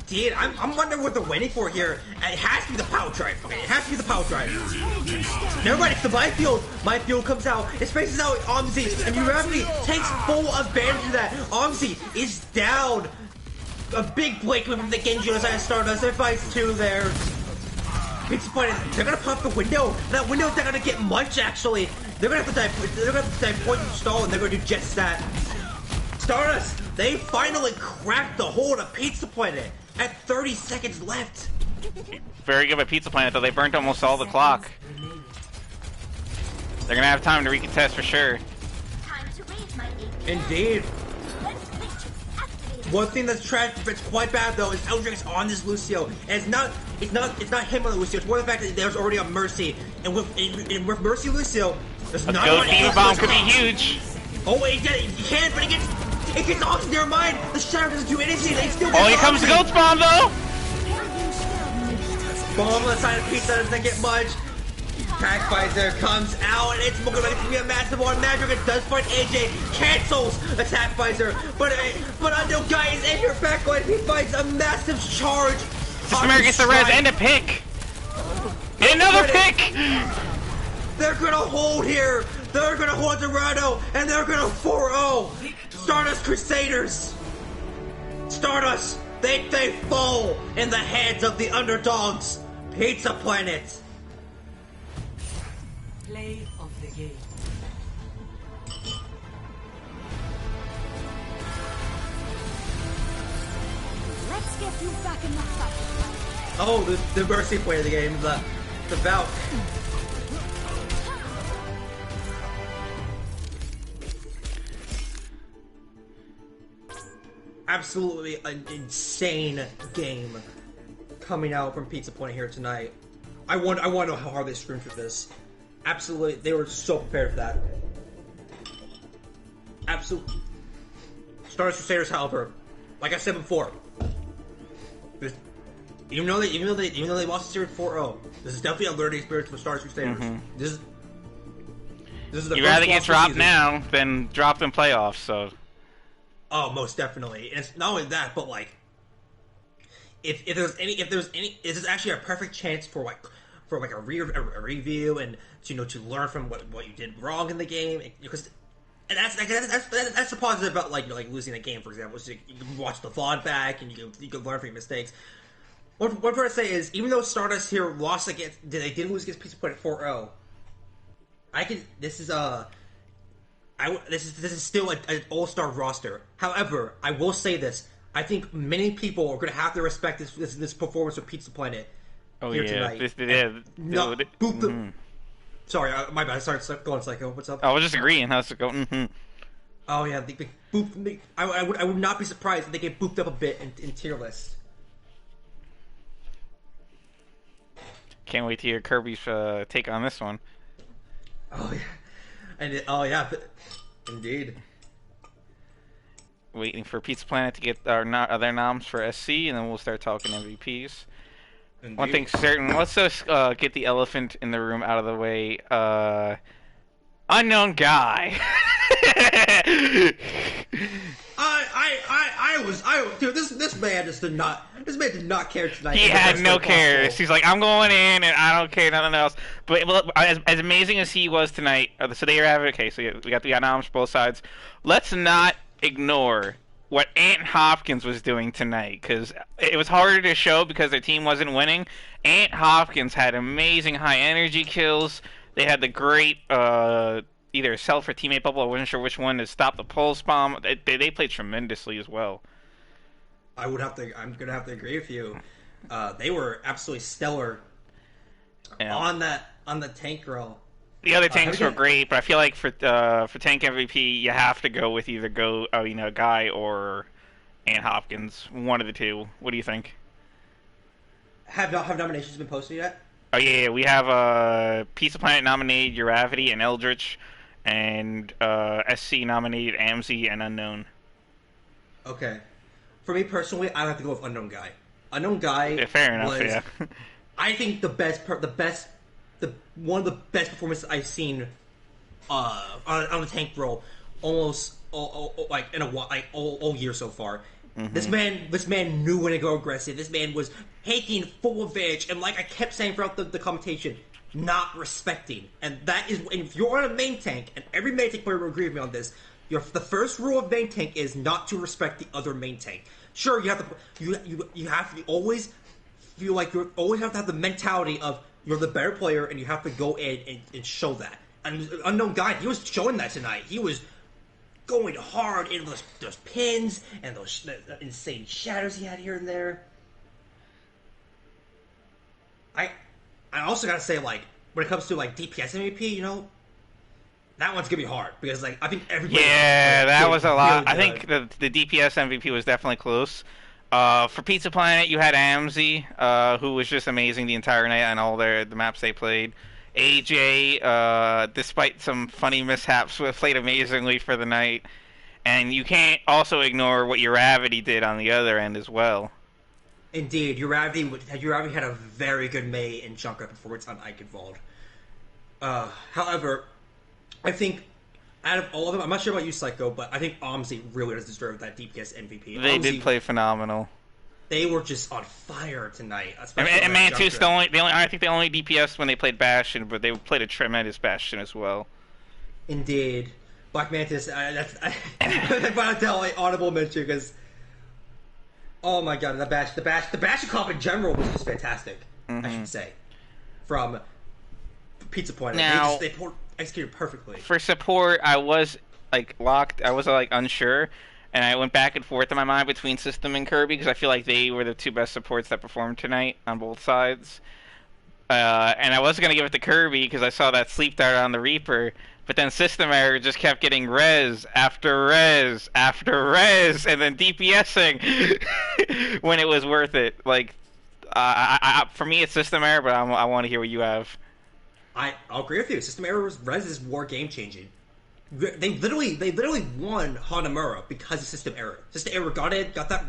Dude, I'm wondering what they're waiting for here. And it has to be the power drive. Okay, it has to be the power drive. Never mind, it's the Minefield. Minefield comes out, it spaces out OwO, and Gravity takes full advantage of that. OwO is down. A big break from the Genji on the side of Stardust. There fights two there. It's funny, they're gonna pop the window. That window's not gonna get much actually. They're gonna have to dive point and stall, and they're gonna do just that. Stardust, they finally cracked the hold of Pizza Planet at 30 seconds left. Very good by Pizza Planet, though. They burnt almost all the clock. They're gonna have time to recontest for sure. Indeed. One thing that's quite bad though is Eldrick's on this Lucio, and it's not him on the Lucio. It's more the fact that there's already a Mercy, and with Mercy Lucio, there's not Go one. Diva Bomb could be huge. Oh wait, he can, but it gets off. Never mind. The Shadow doesn't do anything. They still. Oh, here comes the Ghost Bomb though. Bomb on the side of Pizza doesn't get much. Attackvisor comes out, and it's looking like it's gonna be a massive one. Magic does find AJ, cancels Attackvisor, but unknown guy is in your backline. He finds a massive charge. System error gets the res and a pick. And another pick. They're gonna hold here. They're gonna hold Dorado, and they're gonna 4-0. Stardust Crusaders. Stardust. They fall in the hands of the underdogs. Pizza Planet. Play of the game. Let's get you back in the fight. Oh, the Mercy play of the game, the Valk. Absolutely an insane game coming out from Pizza Planet here tonight. I want to know how hard they screamed for this. Absolutely, they were so prepared for that. Absolutely. Stardust Crusaders, however, like I said before, even though they lost the series 4-0, this is definitely a learning experience for Stardust Crusaders. This is the You'd first rather loss get of the dropped season. now than dropped in playoffs. So. Oh, most definitely. And it's not only that, but like, if there's any, this is actually a perfect chance for a review and to learn from what you did wrong in the game, because that's the positive about like losing a game, for example. So you can watch the VOD back and you can learn from your mistakes. What I'm trying to say is, even though Stardust here lost they did lose against Pizza Planet 4-0, this is still an all-star roster. However, I will say this: I think many people are going to have to respect this performance of Pizza Planet here tonight. Sorry, my bad. Sorry, go on, Psycho. What's up? I was just agreeing. How's it going? Oh yeah, I would not be surprised if they get booped up a bit in tier list. Can't wait to hear Kirby's take on this one. Oh yeah, oh yeah, indeed. Waiting for Pizza Planet to get our other noms for SC, and then we'll start talking MVPs. Indeed. One thing's certain. Let's just get the elephant in the room out of the way. Unknown guy. Dude, this man just did not care tonight. He had no cares. He's like, I'm going in, and I don't care nothing else. But well, as amazing as he was tonight, so there you have it. Okay, so we got the noms for both sides. Let's not ignore what Ant Hopkins was doing tonight, because it was harder to show because their team wasn't winning. Ant Hopkins had amazing high energy kills. They had the great either self or teammate bubble. I wasn't sure which one to stop the pulse bomb. They played tremendously as well. I'm gonna have to agree with you. They were absolutely stellar on the tank roll. The other tanks were great, but I feel like for tank MVP, you have to go with either Guy or Ant Hopkins, one of the two. What do you think? Have nominations been posted yet? Oh yeah, we have Pizza Planet nominated Uravity and Eldritch, and SC nominated Amzi and Unknown. Okay, for me personally, I have to go with Unknown Guy. Unknown Guy. Yeah, fair enough. Yeah. I think one of the best performances I've seen on the tank roll almost all year so far. Mm-hmm. This man knew when to go aggressive. This man was taking full advantage, and like I kept saying throughout the commentation, not respecting. And that is, and if you're on a main tank, and every main tank player will agree with me on this, the first rule of main tank is not to respect the other main tank. Sure, you have to always feel like you always have to have the mentality of you're the better player, and you have to go in and show that. And Unknown Guy, he was showing that tonight. He was going hard into those pins and those insane shadows he had here and there. I also gotta say, like, when it comes to like DPS MVP, that one's gonna be hard because like I think everybody. Yeah, that was a lot. Really I think the DPS MVP was definitely close. For Pizza Planet, you had Amzi, who was just amazing the entire night on all the maps they played. AJ, despite some funny mishaps, played amazingly for the night. And you can't also ignore what Uravity did on the other end as well. Indeed, Uravity had a very good May and Junkrat performance on Eichenwald. However, I think out of all of them, I'm not sure about you, Psycho, but I think Amzi really does deserve that DPS MVP. They did play phenomenal. They were just on fire tonight. And Mantu's I think the only DPS when they played Bastion, but they played a tremendous Bastion as well. Indeed. Black Mantis, that's audible mention because, oh my god, the Bastion comp in general was just fantastic. I should say, from Pizza Point. Now, they executed perfectly. For support, I was locked. I was unsure. And I went back and forth in my mind between System and Kirby because I feel like they were the two best supports that performed tonight on both sides. And I was going to give it to Kirby because I saw that sleep dart on the Reaper. But then System Error just kept getting res after res after res and then DPSing when it was worth it. Like, for me, it's System Error, but I want to hear what you have. I'll agree with you. System Error's res is more game-changing. They literally won Hanamura because of System Error. System Error got that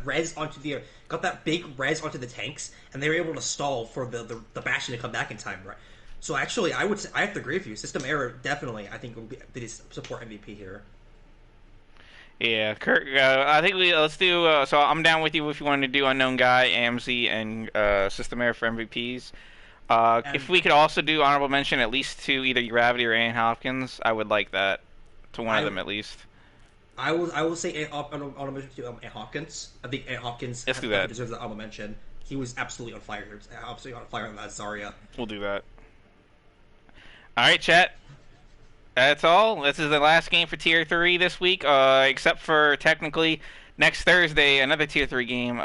big res onto the tanks, and they were able to stall for the Bastion to come back in time, right? So actually, I have to agree with you. System Error definitely, I think, will be the support MVP here. Yeah, Kurt. I think let's do. So I'm down with you if you want to do Unknown Guy, Amzi, and System Error for MVPs. If we could also do honorable mention at least to either Uravity or Ant Hopkins, I would like that. To one of them at least. I will say honorable mention to Ant Hopkins. I think Ant Hopkins deserves the honorable mention. He was absolutely on fire. Absolutely on fire on that Zarya. We'll do that. All right, chat. That's all. This is the last game for Tier 3 this week, except for technically next Thursday, another Tier 3 game.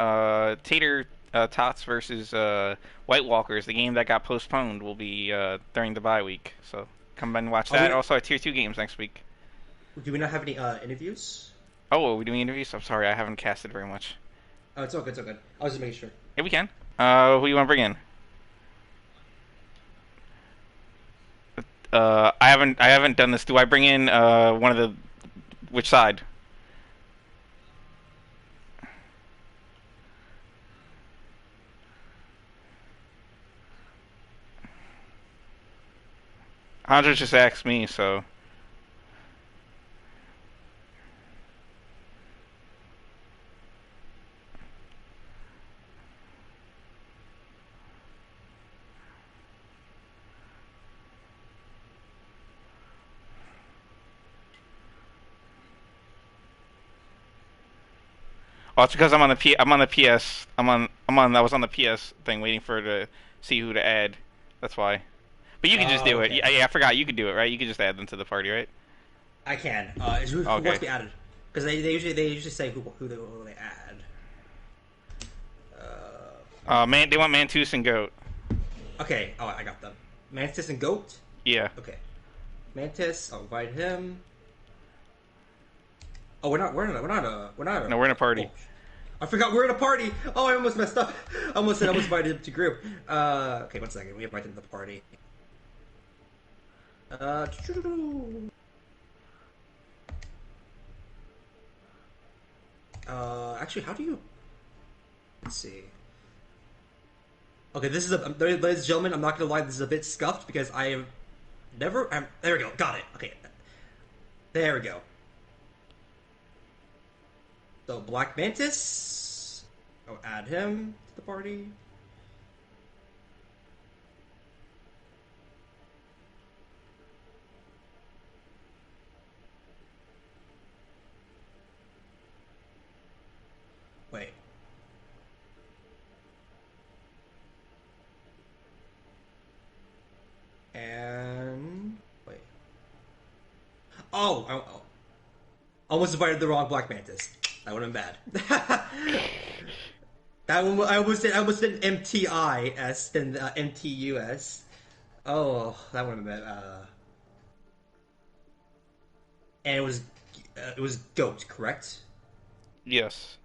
Tater Tots versus White Walkers, the game that got postponed, will be during the bye week. So come and watch that. Also, our Tier 2 games next week. Do we not have any interviews? Oh, are we doing interviews? I'm sorry, I haven't casted very much. Oh, it's all good, it's all good. I was just making sure. Yeah, we can. Who you want to bring in? I haven't done this. Do I bring in one of the which side? Andre just asked me, so. Oh, it's because I'm on the PS. I was on the PS thing waiting for to see who to add. That's why. But you can just do it. Okay. Yeah, I forgot you can do it, right? You can just add them to the party, right? I can. Who Okay. wants to be added? Because they usually say who they add. Man, they want Mantus and Goat. Okay. Oh, I got them. Mantis and Goat. Yeah. Okay. Mantis. I'll invite him. Oh, we're not. No, we're in a party. Oh, I forgot we're in a party. Oh, I almost messed up. I almost said I was invited him to group. Okay, 1 second. We invited him to the party. Actually, how do you? Let's see. Okay, this is ladies and gentlemen. I'm not gonna lie. This is a bit scuffed because I have never. There we go. Got it. Okay. There we go. So Black Mantis. I'll add him to the party. Wait. And wait. Oh, almost invited the wrong Black Mantis. That would have been bad. That one I almost said MTIS than MTUS. Oh, that would have been bad. And it was Goat, correct? Yes.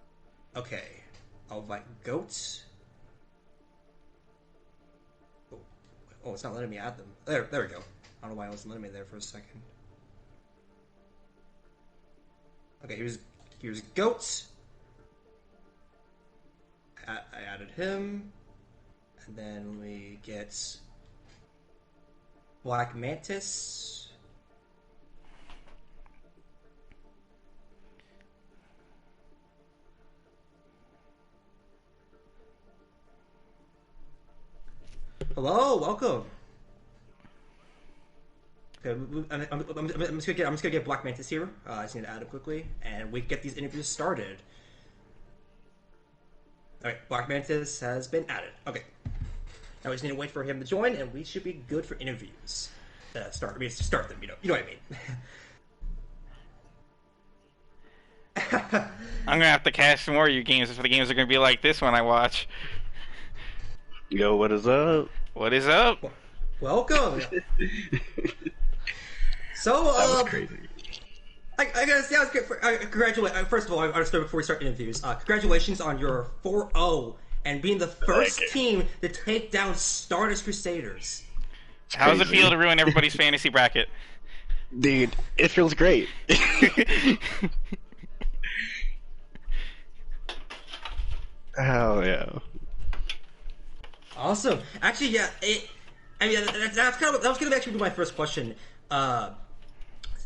Okay, I'll invite Goat. Oh, it's not letting me add them. There we go. I don't know why it wasn't letting me there for a second. Okay, here's Goat. I added him, and then we get Black Mantis. Hello, welcome. Okay, I'm just gonna get Black Mantis here. I just need to add him quickly, and we can get these interviews started. All right, Black Mantis has been added. Okay, now we just need to wait for him to join, and we should be good for interviews. Start them. You know what I mean. I'm gonna have to cash some more of your games if the games are gonna be like this one I watch. Yo, what is up? What is up? Welcome. So, That was crazy. I gotta say, I was good. Congratulate. First of all, I start before we start interviews. Congratulations on your 4-0 and being the first Thank you. team to take down Stardust Crusaders. How does it crazy. feel to ruin everybody's fantasy bracket? Dude, it feels great. Hell yeah. Awesome. Actually, yeah. That was gonna actually be my first question.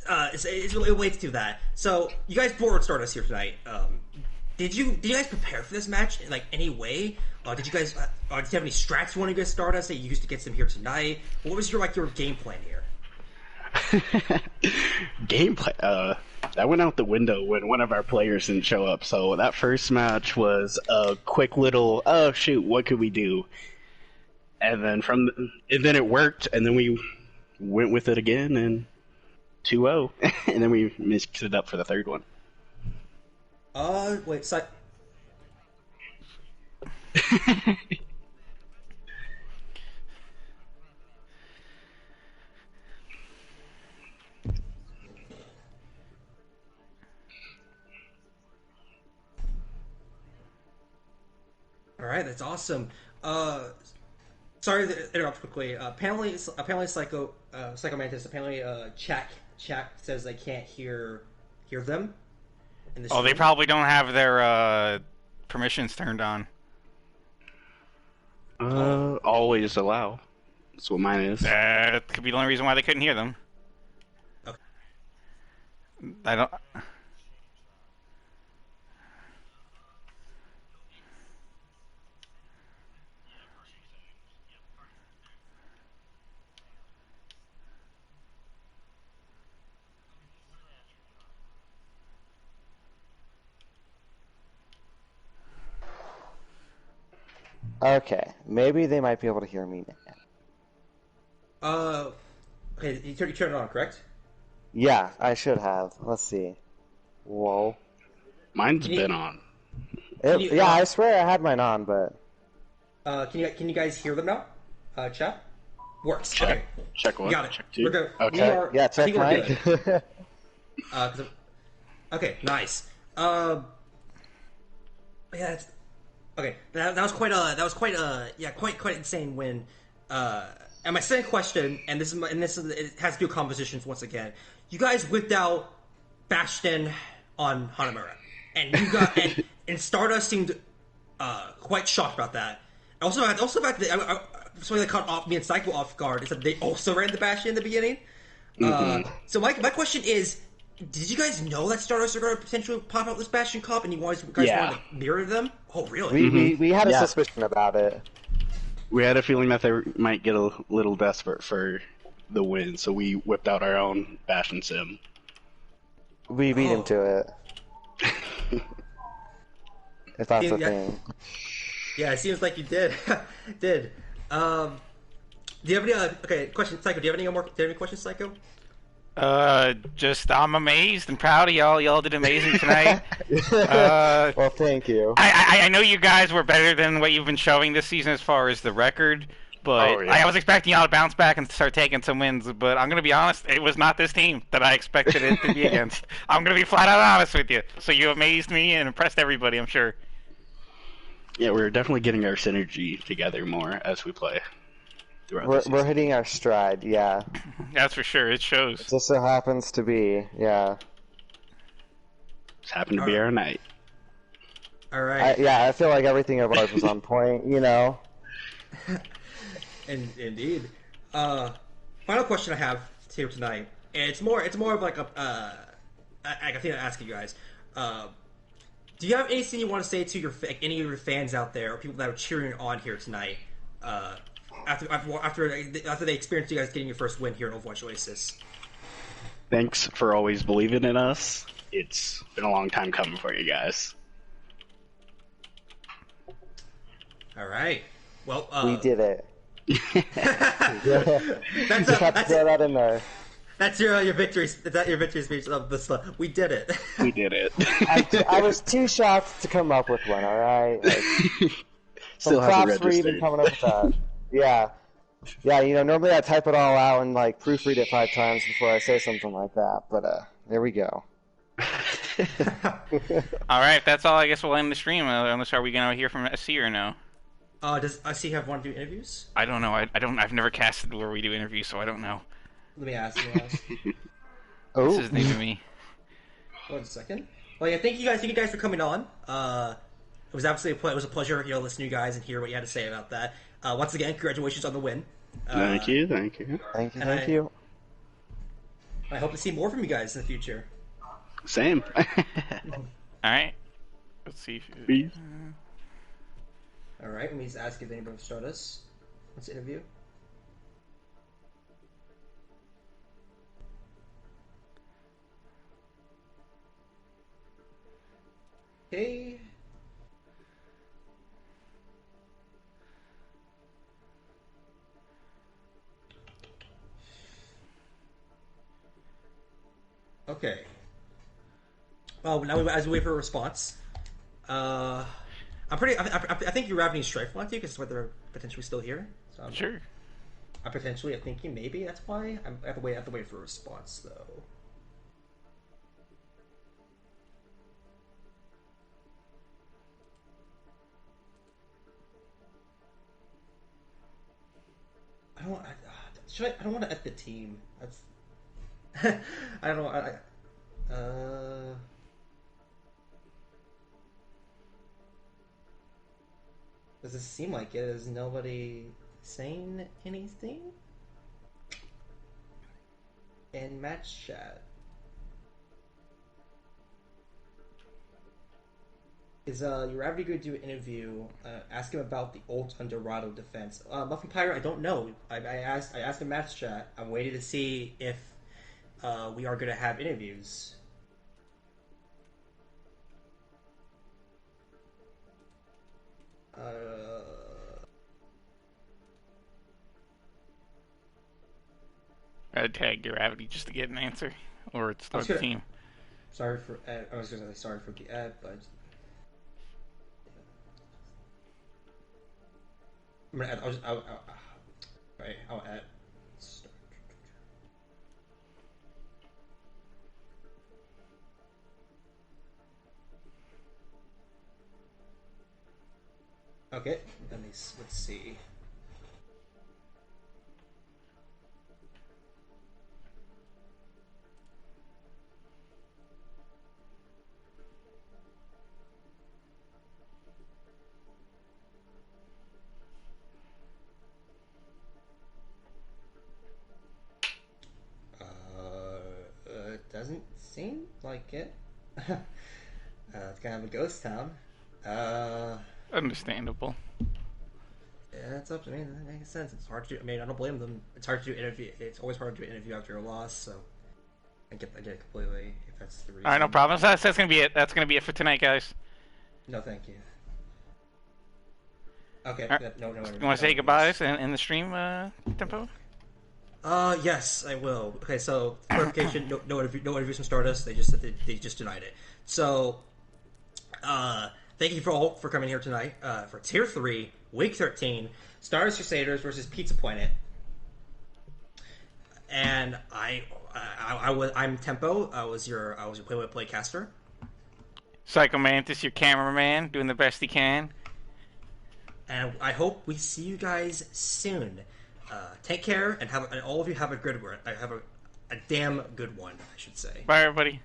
It relates to that. So, you guys bored Stardust here tonight. Did you guys prepare for this match in like any way? Did you guys did you have any strats you want to get Stardust that you used to get them here tonight? What was your game plan here? Gameplay. That went out the window when one of our players didn't show up. So that first match was a quick little, oh shoot, what could we do? And then and then it worked, and then we went with it again, and 2-0, and then we mixed it up for the third one. Wait, so all right, that's awesome. sorry to interrupt quickly. Apparently, Psycho Mantis. Apparently, chat says they can't hear them in the Oh, they stream. probably don't have their permissions turned on. Always allow. That's what mine is. That could be the only reason why they couldn't hear them. Okay. I don't. Okay, maybe they might be able to hear me now. Okay, you turned it on, correct? Yeah, I should have. Let's see. Whoa. Mine's Can you- been on. Yeah, I swear I had mine on, but Can you guys hear them now? Chat works. Check. Okay, Check one. got it. Check two. We're good. Okay. We are, yeah, I check think we're mine. good. Okay, nice. Yeah, okay. That was quite quite insane when. And my second question, and this is it has to do with compositions once again. You guys whipped out Bastion on Hanamura, and you got and Stardust seemed quite shocked about that. Also the fact that something that caught off me and Psycho off guard is that they also ran the Bastion in the beginning. So my question is, did you guys know that Stardust are going to potentially pop out this Bastion comp, and you guys wanted to mirror them? Oh, really? we had a Yeah. suspicion about it. We had a feeling that they might get a little desperate for the win, so we whipped out our own Bastion sim. We beat him to it. If that's a Yeah. thing. Yeah, it seems like you did. did. Do you have any question, Psycho? Do you have any questions, Psycho? Just I'm amazed and proud of y'all. Y'all did amazing tonight. Well, thank you. I know you guys were better than what you've been showing this season as far as the record, but Oh, yeah. I was expecting y'all to bounce back and start taking some wins. But I'm gonna be honest, it was not this team that I expected it to be against. I'm gonna be flat out honest with you. So you amazed me and impressed everybody, I'm sure. Yeah, we're definitely getting our synergy together more as we play. Throughout the We're season. hitting our stride, yeah. That's for sure. It shows. Just so happens to be, yeah. It's happened to be our night. All right. I feel like everything of ours was on point, you know. Indeed. Final question I have here tonight. And it's more of like a I think I ask you guys. Do you have anything you want to say to any of your fans out there or people that are cheering on here tonight? After they experienced you guys getting your first win here in Overwatch Oasis. Thanks for always believing in us. It's been a long time coming for you guys. All right. Well, We did it. That's Just have to throw that in there. That's your victory. Is that your victory speech of this? We did it. We did it. I was too shocked to come up with one, alright? Like, Still some hasn't props for even registered. coming up with that. Yeah. Yeah, you know, normally I type it all out and, like, proofread it 5 times before I say something like that, but, there we go. All right, if that's all, I guess we'll end the stream. Unless are we gonna hear from SC or no? Does IC have want to do interviews? I don't know. I don't. I've never casted where we do interviews, so I don't know. Let me ask. Oh, This is new to me. 1 second. Well, yeah, thank you guys for coming on. It was absolutely it was a pleasure, listen to you guys and hear what you had to say about that. Once again, congratulations on the win. Thank you. thank you, and thank you. I hope to see more from you guys in the future. Same. All right. Let's see. Peace. All right, let me just ask if anybody will start us. Let's interview. Okay. Okay. Well, now as we wait for a response, I'm pretty. I think you're Ravening Strife want to because they're potentially still here. So Sure. I'm potentially thinking maybe that's why I have to wait for a response though. I don't. Should I? I don't want to at the team. That's. I don't know. Does it seem like it? Is nobody saying anything in match chat? Is your average going to do an interview? Ask him about the old Dorado defense. Muffin Pyre, I don't know. I asked in match chat. I'm waiting to see if we are going to have interviews. I'd tag Gravity just to get an answer, or start the team. Sorry for. I was going to say sorry for but. I'll add. Okay, let's see. It doesn't seem like it. It's kind of a ghost town. Understandable. Yeah, it's up to me. That makes sense. It's hard to do. I mean, I don't blame them. It's hard to do interview. It's always hard to do an interview after a loss. So I get it completely. If that's the reason. All right, no problem. That's gonna be it. That's gonna be it for tonight, guys. No, thank you. Okay. Right. No. You want to say goodbyes in the stream, Tempo? Yes, I will. Okay, so clarification: no interviews from Stardust. They just said they just denied it. So, thank you for coming here tonight for Tier 3, Week 13, Stardust Crusaders versus Pizza Planet. And I'm Tempo. I was your play-by-play caster. Psycho Mantis, your cameraman, doing the best he can. And I hope we see you guys soon. Take care and all of you have a good one. I have a damn good one, I should say. Bye, everybody.